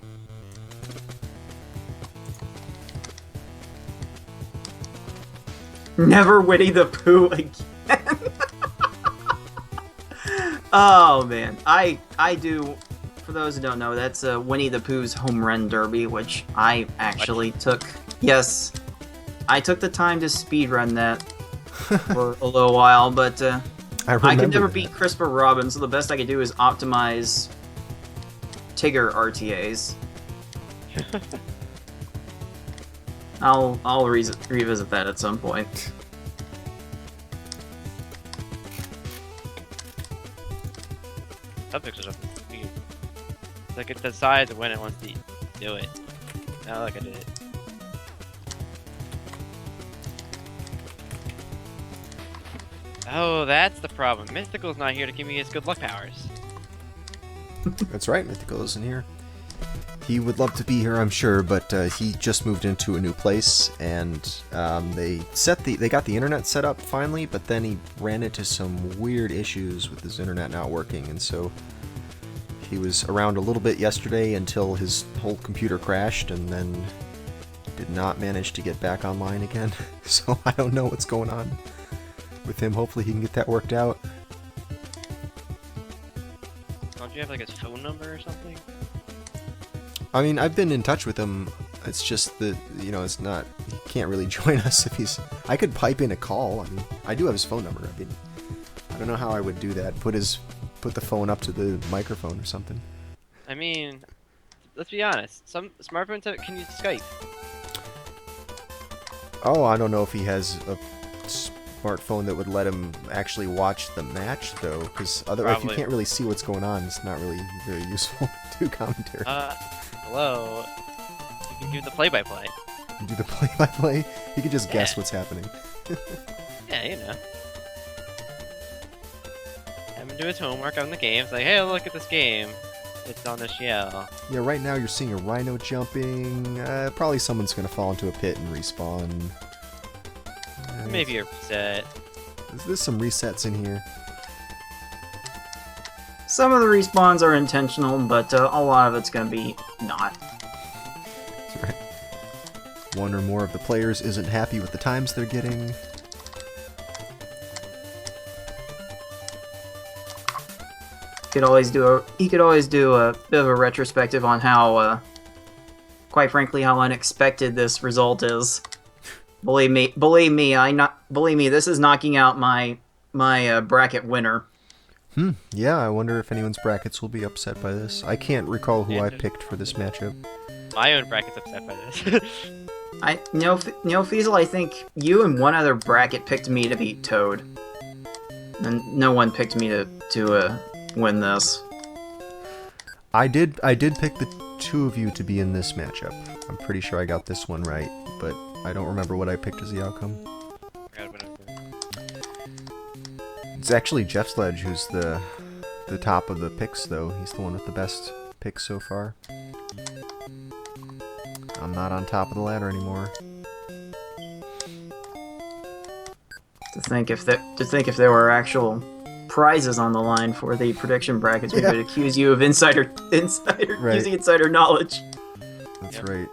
Never Winnie the Pooh again. Oh man, I do. For those who don't know, that's Winnie the Pooh's Home Run Derby, which I actually took. Yes, I took the time to speedrun that for a little while, but I could never beat Christopher Robin, so the best I could do is optimize Tigger RTAs. I'll revisit that at some point. Subpixels are weird. It's like it decides when it wants to do it. Not like I did it. Oh, that's the problem. Mystical's not here to give me his good luck powers. That's right, Mythical isn't here. He would love to be here, I'm sure, but he just moved into a new place, and they got the internet set up finally, but then he ran into some weird issues with his internet not working, and so he was around a little bit yesterday until his whole computer crashed, and then did not manage to get back online again. So I don't know what's going on with him. Hopefully he can get that worked out. Don't you have like his phone number or something? I mean, I've been in touch with him. It's just that, you know, it's not, he can't really join us if he's, I could pipe in a call. I mean, I do have his phone number. I mean, I don't know how I would do that. Put the phone up to the microphone or something. I mean, let's be honest. Some smartphones can use Skype. Oh, I don't know if he has a smartphone that would let him actually watch the match, though, because otherwise, if you can't really see what's going on, it's not really very useful to do commentary. Hello? You can do the play-by-play. Do the play-by-play? He could just guess what's happening. Yeah, you know. Have him do his homework on the game. It's like, hey, look at this game. It's on SGL. Yeah, right now you're seeing a Rhino jumping. Probably someone's gonna fall into a pit and respawn. Maybe a reset. There's some resets in here. Some of the respawns are intentional, but a lot of it's gonna be not. That's right. One or more of the players isn't happy with the times they're getting. He could always do a bit of a retrospective on how, quite frankly, how unexpected this result is. Believe me, this is knocking out my bracket winner. Yeah, I wonder if anyone's brackets will be upset by this. I can't recall who I picked for this matchup. My own bracket's upset by this. Feasel, I think you and one other bracket picked me to beat Toad. And no one picked me to win this. I did pick the two of you to be in this matchup. I'm pretty sure I got this one right, but I don't remember what I picked as the outcome. Forgot what I was doing. It's actually Jeff Sledge who's the top of the picks, though. He's the one with the best picks so far. I'm not on top of the ladder anymore. To think if there were actual prizes on the line for the prediction brackets, we Yeah. could accuse you of insider Right. using insider knowledge. That's Yep. right.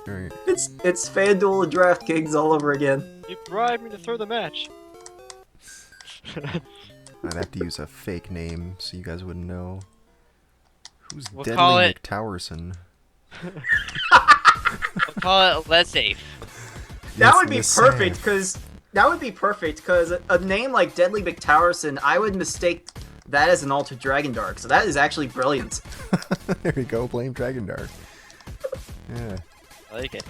It's FanDuel and DraftKings all over again. You bribed me to throw the match. I'd have to use a fake name so you guys wouldn't know. Who's We'll Deadly call it- McTowerson? We'll call it Less Safe. That Yes, would be Miss perfect Sam. because a name like Deadly McTowerson, I would mistake that as an Altered Dragon Dark. So that is actually brilliant. There you go. Blame Dragon Dark. Yeah. I like it.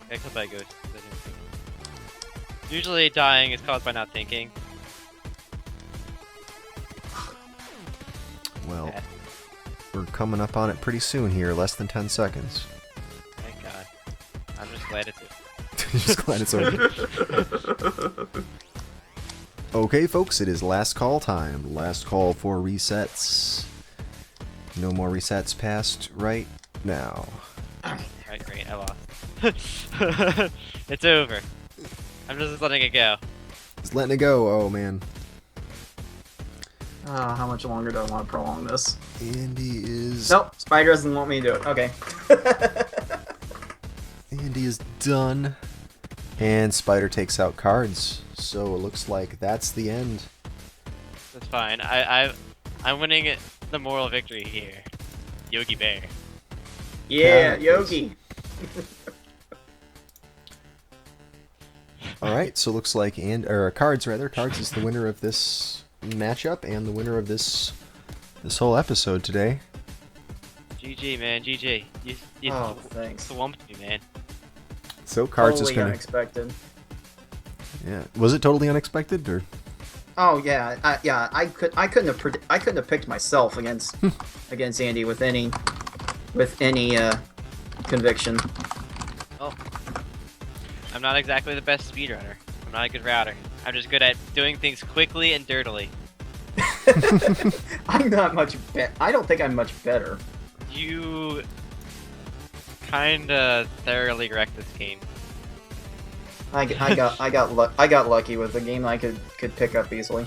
Okay, come by, Ghost. Usually dying is caused by not thinking. Well, Yeah. we're coming up on it pretty soon here. Less than 10 seconds. Thank God. I'm just glad it's Just glad it's over. Okay, folks, it is last call time. Last call for resets. No more resets past right now. Right, great, I lost. It's over. I'm just letting it go. Just letting it go. Oh, man. How much longer do I want to prolong this? Andy is... Nope, Spider doesn't want me to do it. Okay. Andy is done. And Spider takes out cards. So it looks like that's the end. That's fine. I'm winning it, the moral victory here. Yogi Bear. Yeah, Cards. Yogi. Alright, so it looks like Cards is the winner of this matchup and the winner of this whole episode today. GG, man, GG. You Oh, thanks. swamped me, man. So Cards Totally is gonna... unexpected. Yeah. Was it totally unexpected, or... Oh yeah, I couldn't have picked myself against Andy with any conviction. Oh. I'm not exactly the best speedrunner. I'm not a good router. I'm just good at doing things quickly and dirtily. I'm not much I don't think I'm much better. You kinda thoroughly wrecked this game. I got lucky with the game I could pick up easily.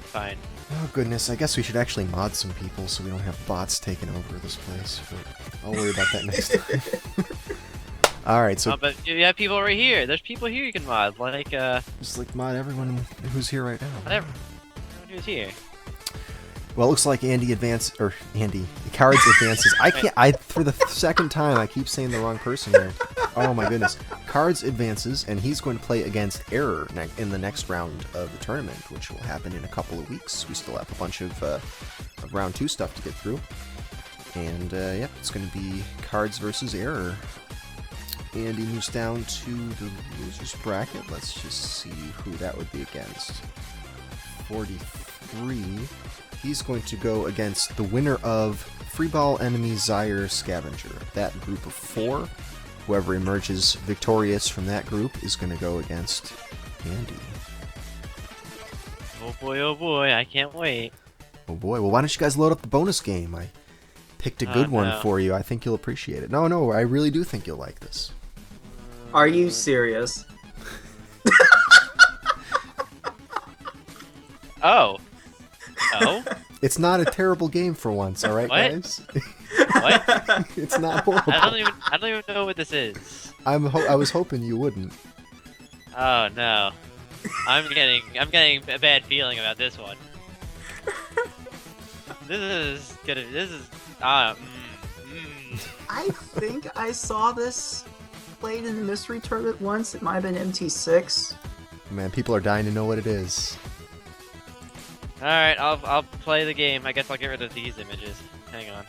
Fine. Oh goodness, I guess we should actually mod some people so we don't have bots taking over this place, but I'll worry about that next time. Alright, so But you have people right here. There's people here you can mod, like, just like mod everyone who's here right now. whatever. Everyone who's here. Well, it looks like Cards advances. For the second time, I keep saying the wrong person here. Oh my goodness. Cards advances, and he's going to play against Error in the next round of the tournament, which will happen in a couple of weeks. We still have a bunch of round 2 stuff to get through. And, yep, it's going to be Cards versus Error. And he moves down to the loser's bracket. Let's just see who that would be against. 43. He's going to go against the winner of Freeball Enemy Zaire Scavenger. That group of 4. Whoever emerges victorious from that group is going to go against Andy. Oh boy, I can't wait. Oh boy, well why don't you guys load up the bonus game? I picked a good one no. for you. I think you'll appreciate it. No, I really do think you'll like this. Are you serious? Oh. Oh? It's not a terrible game for once, alright What? guys? What? It's not horrible. I don't even know what this is. I was hoping you wouldn't. Oh no. I'm getting a bad feeling about this one. This is I think I saw this played in the mystery tournament once. It might have been MT6. Man, people are dying to know what it is. Alright, I'll play the game. I guess I'll get rid of these images. Hang on.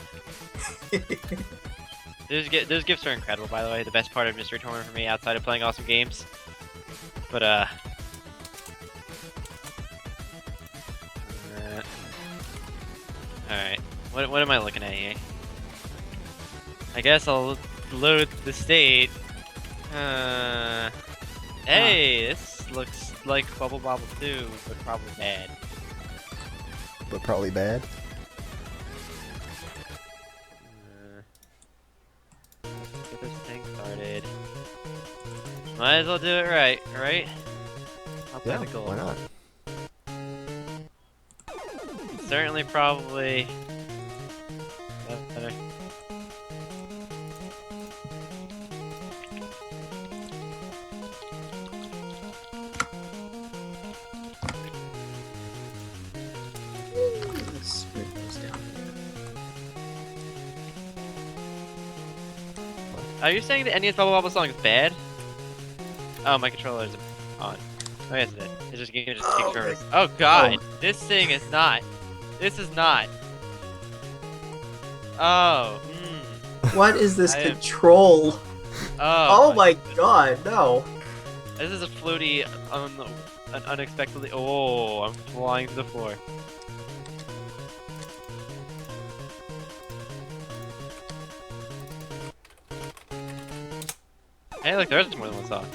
Those gifts are incredible, by the way. The best part of Mystery Tournament for me, outside of playing awesome games. But, alright. What am I looking at here? I guess I'll load the state. Hey, this looks like Bubble Bobble 2, but probably bad. But probably bad. Get this thing started. Might as well do it right? I'll play Yeah, the gold. why not? Certainly, probably. Better. Let's move those down. Are you saying that any of the Bubble Bobble song is bad? Oh, my controller isn't on. Oh, yes, it is. It's just game just takes forever. Oh God, this thing is not. This is not. Oh. What is this I am- control? Oh. Oh my god, no. This is a floaty, an unexpectedly. Oh, I'm flying to the floor. Hey, look, there's more than one song.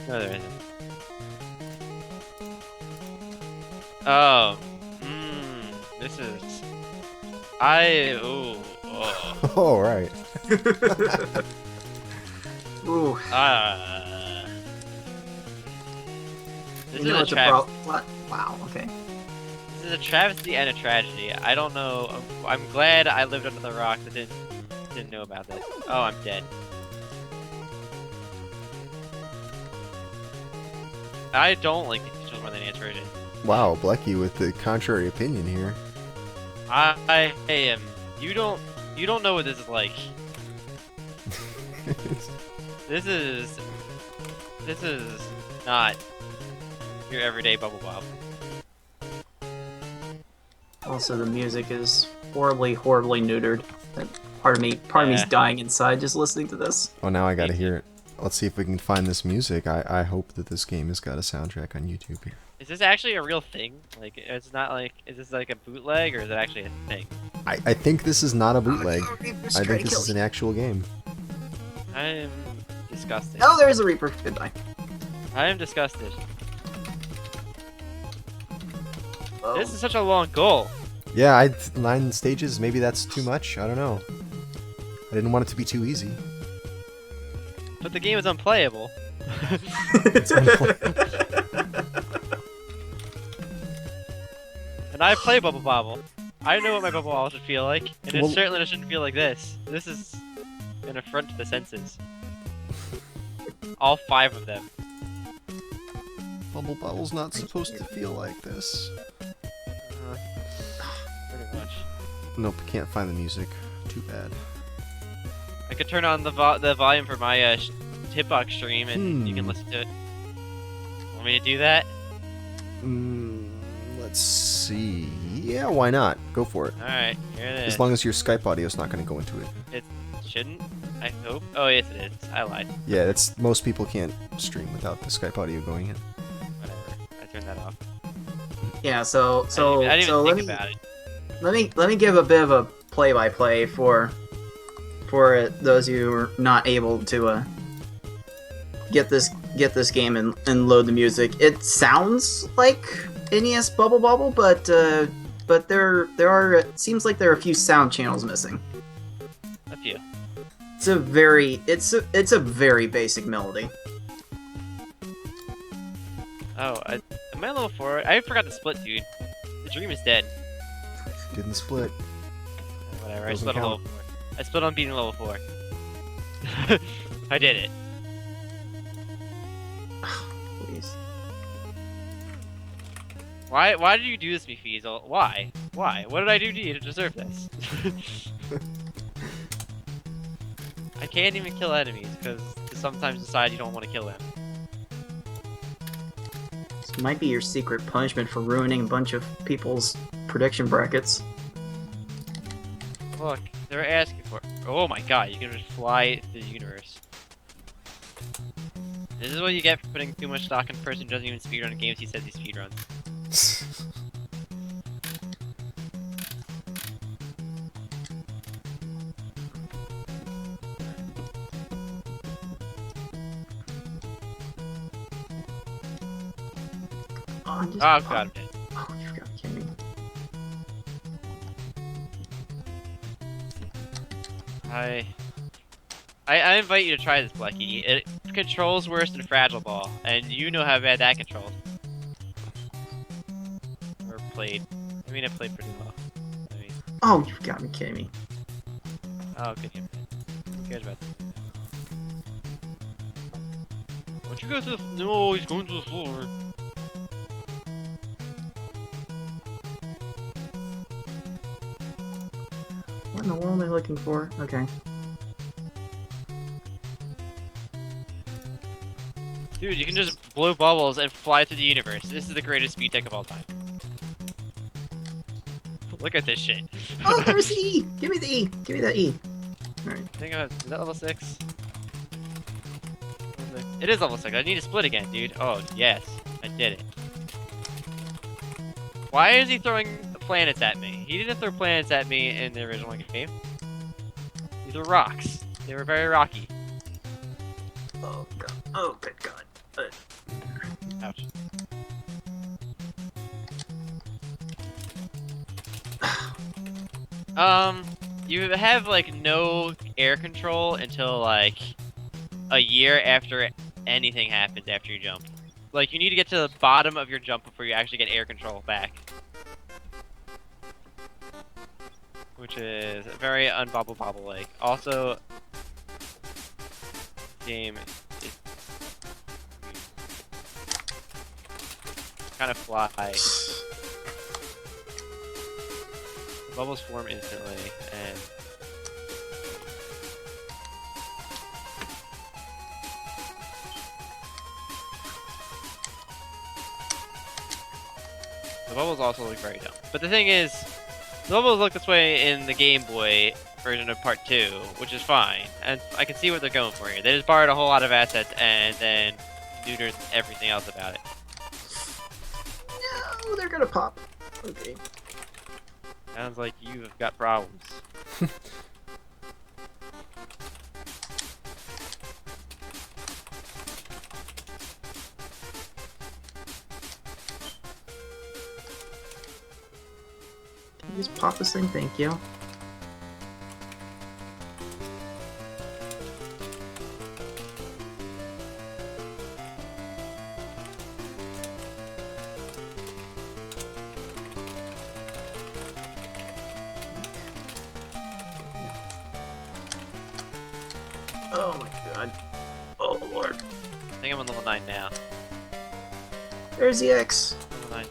No, there isn't. Oh. This is. Oh. Oh, right. Ooh. This You know is a what's a travesty. What? Wow, okay. This is a travesty and a tragedy. I don't know. I'm glad I lived under the rock that didn't know about this. Oh, I'm dead. I don't like these features more than the version. Wow, Blecky with the contrary opinion here. I am. You don't know what this is like. This is not your everyday Bubble Bob. Also, the music is horribly neutered. Part of me's dying inside just listening to this. Oh, now I gotta hear it. Let's see if we can find this music. I hope that this game has got a soundtrack on YouTube here. Is this actually a real thing? Like, it's not like, is this like a bootleg or is it actually a thing? I think this is not a bootleg. Oh, Reaper's I trying think to this kill is me. an actual game. I am disgusted. Oh, there's a Reaper. Goodbye. I am disgusted. Oh. This is such a long goal. Yeah, 9 stages, maybe that's too much. I don't know. I didn't want it to be too easy. But the game is unplayable. And I play Bubble Bobble. I know what my Bubble Bobble should feel like, and it Well- certainly shouldn't feel like this. This is an affront to the senses. All 5 of them. Bubble Bubble's not supposed to feel like this. Pretty much. Nope, can't find the music. Too bad. I could turn on the volume for my hitbox stream, and you can listen to it. Want me to do that? Let's see. Yeah, why not? Go for it. All right, here it is. As long as your Skype audio's not going to go into it. It shouldn't. I hope. Oh yes, it is. I lied. Yeah, it's most people can't stream without the Skype audio going in. Whatever. I turned that off. Yeah, so I didn't even think about it. let me give a bit of a play-by-play for those of you who are not able to get this game and load the music. It sounds like NES Bubble Bobble, but there are it seems like there are a few sound channels missing. A few. It's a very basic melody. Oh, am I level 4? I forgot to split, dude. The dream is dead. Didn't split. Whatever. I Doesn't split on count. level 4. I split on beating level 4. I did it. Please. Why did you do this to me, Feasel? Why? Why? What did I do to you to deserve this? I can't even kill enemies because you sometimes decide you don't want to kill them. This might be your secret punishment for ruining a bunch of people's prediction brackets. Look, they're asking for. Oh my god, you can just fly through the universe. This is what you get for putting too much stock in a person who doesn't even speedrun games he says he speedruns. on, just Oh pop. god. Oh, you gotta be kidding me. I invite you to try this, Blecky. It controls worse than Fragile Ball, and you know how bad that controls. Or played. I mean, it played pretty well. I mean, Oh, you gotta be kidding me. oh, good game. Who cares about this? Why don't you go to the... No, he's going to the floor. What in the world am I looking for? Okay. Dude, you can just blow bubbles and fly through the universe. This is the greatest speed tech of all time. Look at this shit. Oh, there's the E! Give me the E! Give me that E! Alright. I think is that level 6? It is level 6. I need to split again, dude. Oh, yes. I did it. Why is he throwing planets at me? He didn't throw planets at me in the original game. He threw rocks. They were very rocky. Oh, God. Oh, good God. Ouch. You have like no air control until like a year after anything happens after you jump. Like you need to get to the bottom of your jump before you actually get air control back. Which is very unbobble bobble like. Also, game is kind of fly. The bubbles form instantly, and the bubbles also look very dumb. But the thing is, the bubbles look this way in the Game Boy version of Part 2, which is fine. And I can see what they're going for here. They just borrowed a whole lot of assets and then neutered everything else about it. No, they're gonna pop. Okay. Sounds like you've got problems. Can you just pop this thing? Thank you. Oh my God. Oh Lord. I think I'm on level 9 now. There's the X. Level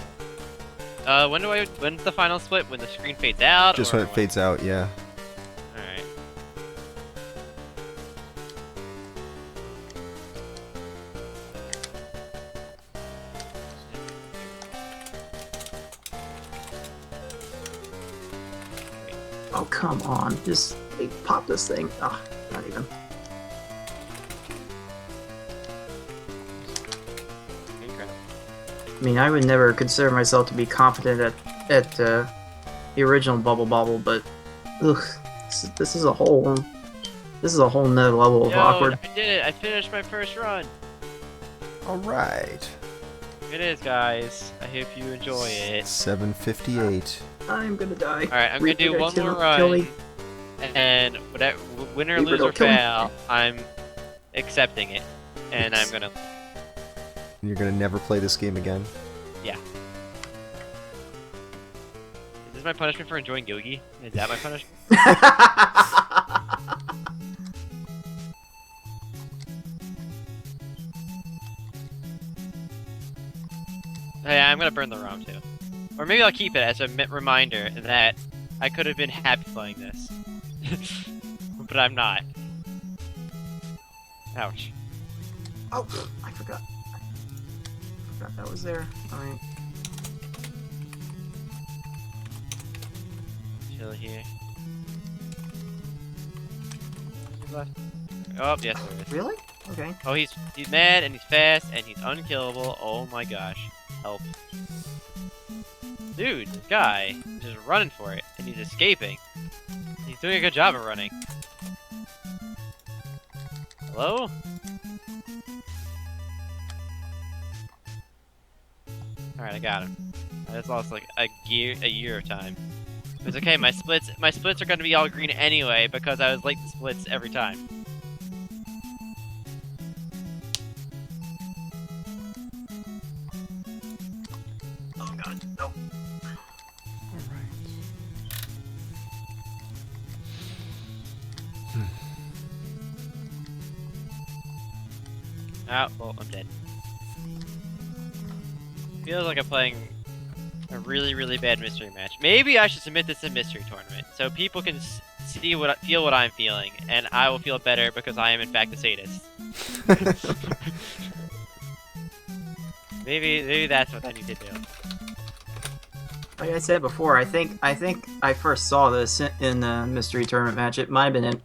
9. When's the final split? When the screen fades out? Just or when it fades out, yeah. Alright. Oh, come on. Just pop this thing. Ah, not even. I mean, I would never consider myself to be competent at the original Bubble Bobble, but ugh, this is a whole nother level of Yo, awkward. I did it! I finished my first run! Alright. It is, guys. I hope you enjoy it. 758. I'm gonna die. Alright, I'm gonna do Reaper, one kill- more kill run, me. and whatever, win or Reaper, lose or don't kill me. fail, I'm accepting it, and I'm gonna... And you're gonna never play this game again? Yeah. Is this my punishment for enjoying Yogi? Is that my punishment? Hey, I'm gonna burn the ROM too. Or maybe I'll keep it as a reminder that I could have been happy playing this. But I'm not. Ouch. Oh, I forgot. Forgot that was there. Alright. Chill here. Left. Oh, yes, there is. Really? Okay. Oh, he's mad and he's fast and he's unkillable. Oh my gosh. Help. Dude, this guy is just running for it and he's escaping. He's doing a good job of running. Hello? Alright, I got him. I just lost like a year of time. It's okay, my splits are gonna be all green anyway because I was late to splits every time. Oh god, no. Oh, well, I'm dead. Feels like I'm playing a really, really bad mystery match. Maybe I should submit this to mystery tournament so people can see feel what I'm feeling, and I will feel better because I am in fact a sadist. maybe that's what I need to do. Like I said before, I think I first saw this in the mystery tournament match. It might have been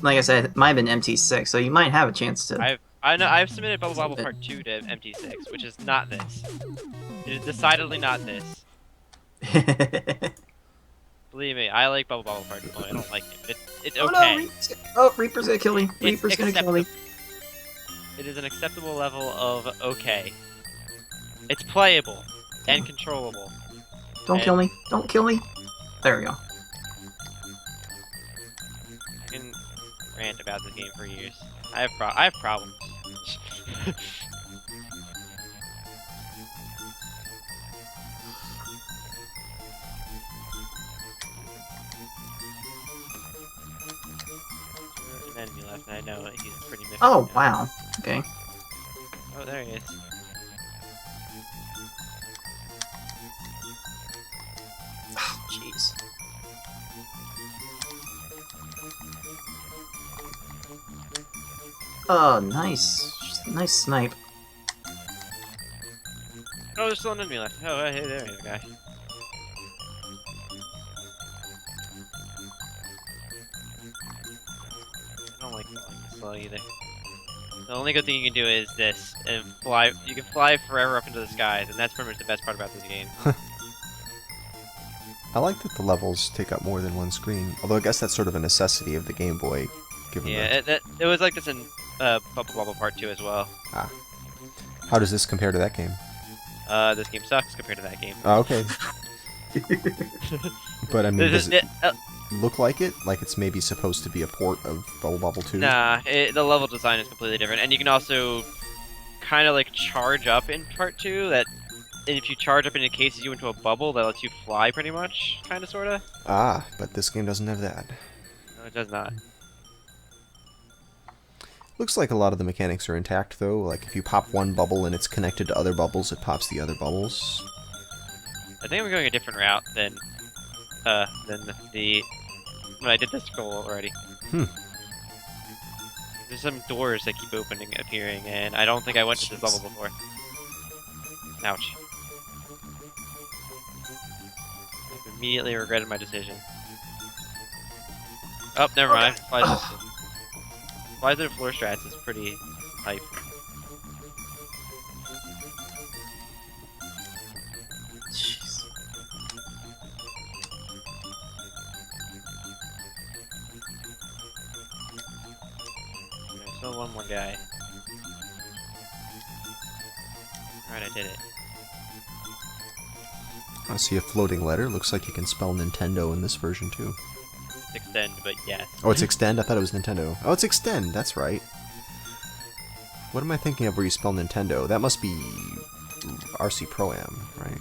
like I said, it might have been MT6, so you might have a chance to. I've submitted Bubble Bobble Part 2 to MT6, which is not this. It is decidedly not this. Believe me, I like Bubble Bobble Part 2. I don't like it, but it's okay. Oh, Reaper's gonna kill me. Reaper's gonna kill me. It is an acceptable level of okay. It's playable and controllable. Don't kill me. Don't kill me. There we go. I can rant about this game for years. I have problems. An enemy left, and I know he's pretty miffed. Oh wow. Okay. Oh, there he is. Oh jeez. Oh, nice. Nice snipe. Oh, there's still an enemy left. Oh, hey, there is a guy. I don't like this slow either. The only good thing you can do is this, and fly. You can fly forever up into the skies, and that's pretty much the best part about this game. I like that the levels take up more than one screen, although I guess that's sort of a necessity of the Game Boy, given Yeah, it was like this in Bubble Bobble Part 2 as well. Ah. How does this compare to that game? This game sucks compared to that game. Oh, okay. But I mean, does it look like it? Like it's maybe supposed to be a port of Bubble Bobble 2? Nah, the level design is completely different, and you can also kind of like charge up in Part 2. That if you charge up and it cases you into a bubble, that lets you fly pretty much, kind of, sorta. Ah, but this game doesn't have that. No, it does not. Looks like a lot of the mechanics are intact, though. Like, if you pop one bubble and it's connected to other bubbles, it pops the other bubbles. I think I'm going a different route than the when I did this goal already. There's some doors that keep appearing, and I don't think I went to this level before. Ouch. I've immediately regretted my decision. Oh, never mind. Fly through floor strats is pretty hype. Jeez. There's still one more guy. Alright, I did it. I see a floating letter. Looks like you can spell Nintendo in this version, too. It's extend, but yes. Oh, it's extend? I thought it was Nintendo. Oh, it's extend. That's right. What am I thinking of where you spell Nintendo? That must be RC Pro-Am, right?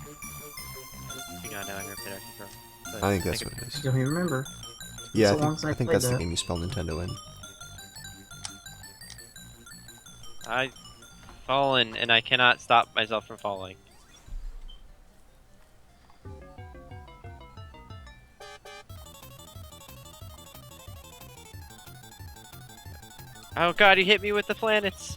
Do not know, I never played RC Pro. But I think that's what it is. Don't even remember. Yeah, So long as I I think played that's the that. game you spell Nintendo in. I've fallen, and I cannot stop myself from falling. Oh god, he hit me with the planets!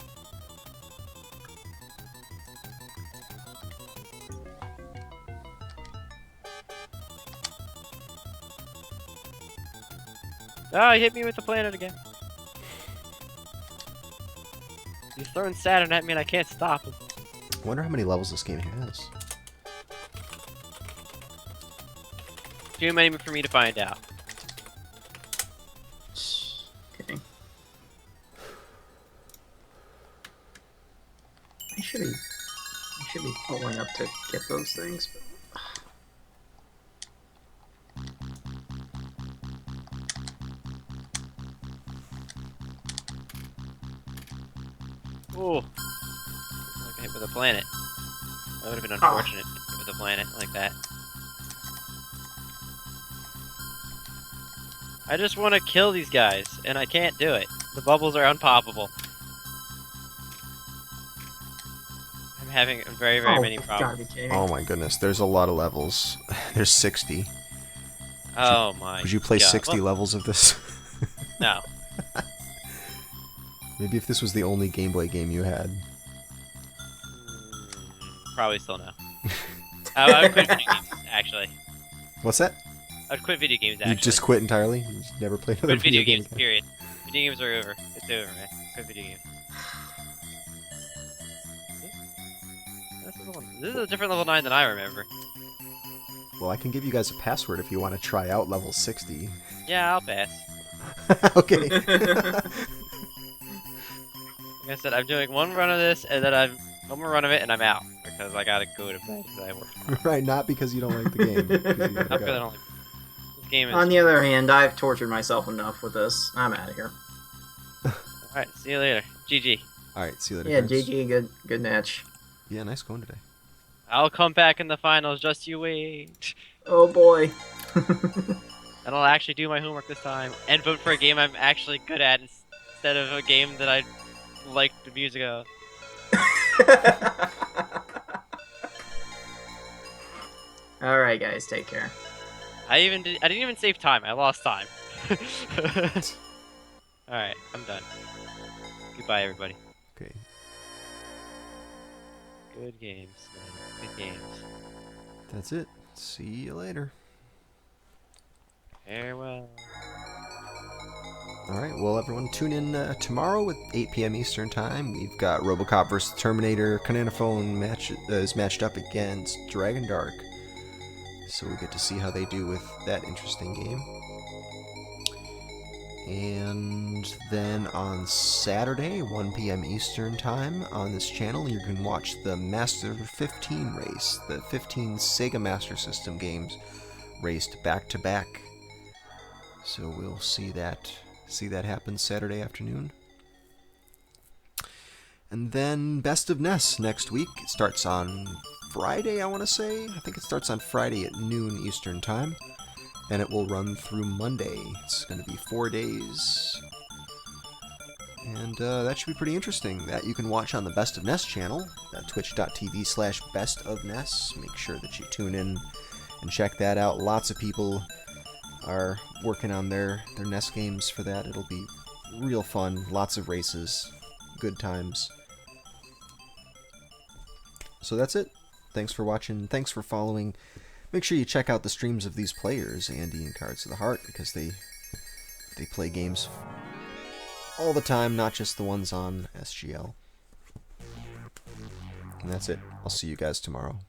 Oh, he hit me with the planet again. He's throwing Saturn at me and I can't stop him. I wonder how many levels this game has. Too many for me to find out. Okay. I should have I should be pulling up to get those things. Ooh. I got hit with a planet. That would have been unfortunate to hit with a planet like that. I just want to kill these guys, and I can't do it. The bubbles are unpoppable. I'm having very, very many problems. Oh my goodness, there's a lot of levels. There's 60. Oh my. Would you play God. 60 levels of this? No. Maybe if this was the only Game Boy game you had. Probably still no. I would quit video games, actually. What's that? I would quit video games, actually. You just quit entirely? You just never played another Quit video game games, period. Video games are over. It's over, man. Quit video games. This is a different level 9 than I remember. Well, I can give you guys a password if you want to try out level 60. Yeah, I'll pass. Okay. Like I said, I'm doing one run of this, and then I'm one more run of it, and I'm out because I gotta go to bed because I work tomorrow. Right, not because you don't like the game. Not because I don't like this game. On the other hand, I've tortured myself enough with this. I'm out of here. Alright, see you later. GG. Alright, see you later. Yeah, friends. GG, good match. Yeah, nice going today. I'll come back in the finals, just you wait. Oh boy. And I'll actually do my homework this time and vote for a game I'm actually good at instead of a game that I liked the music of. Alright guys, take care. I didn't even save time. I lost time. Alright, I'm done. Goodbye, everybody. Okay. Good games, man. Good games. That's it. See you later. Farewell. Alright, well everyone tune in tomorrow at 8 p.m. Eastern Time. We've got RoboCop vs. Terminator. Cananophone is matched up against Dragon Dark. So we get to see how they do with that interesting game. And then on Saturday, 1 p.m. Eastern Time, on this channel, you can watch the Master 15 race. The 15 Sega Master System games raced back to back. So we'll see that happen Saturday afternoon. And then Best of NES next week. It starts on Friday, I want to say. I think it starts on Friday at noon Eastern Time. And it will run through Monday. It's going to be 4 days. And that should be pretty interesting. That you can watch on the Best of NES channel, twitch.tv/bestofnes. Make sure that you tune in and check that out. Lots of people are working on their NES games for that. It'll be real fun. Lots of races. Good times. So that's it. Thanks for watching. Thanks for following. Make sure you check out the streams of these players, Andy and Cards of the Heart, because they play games all the time, not just the ones on SGL. And that's it. I'll see you guys tomorrow.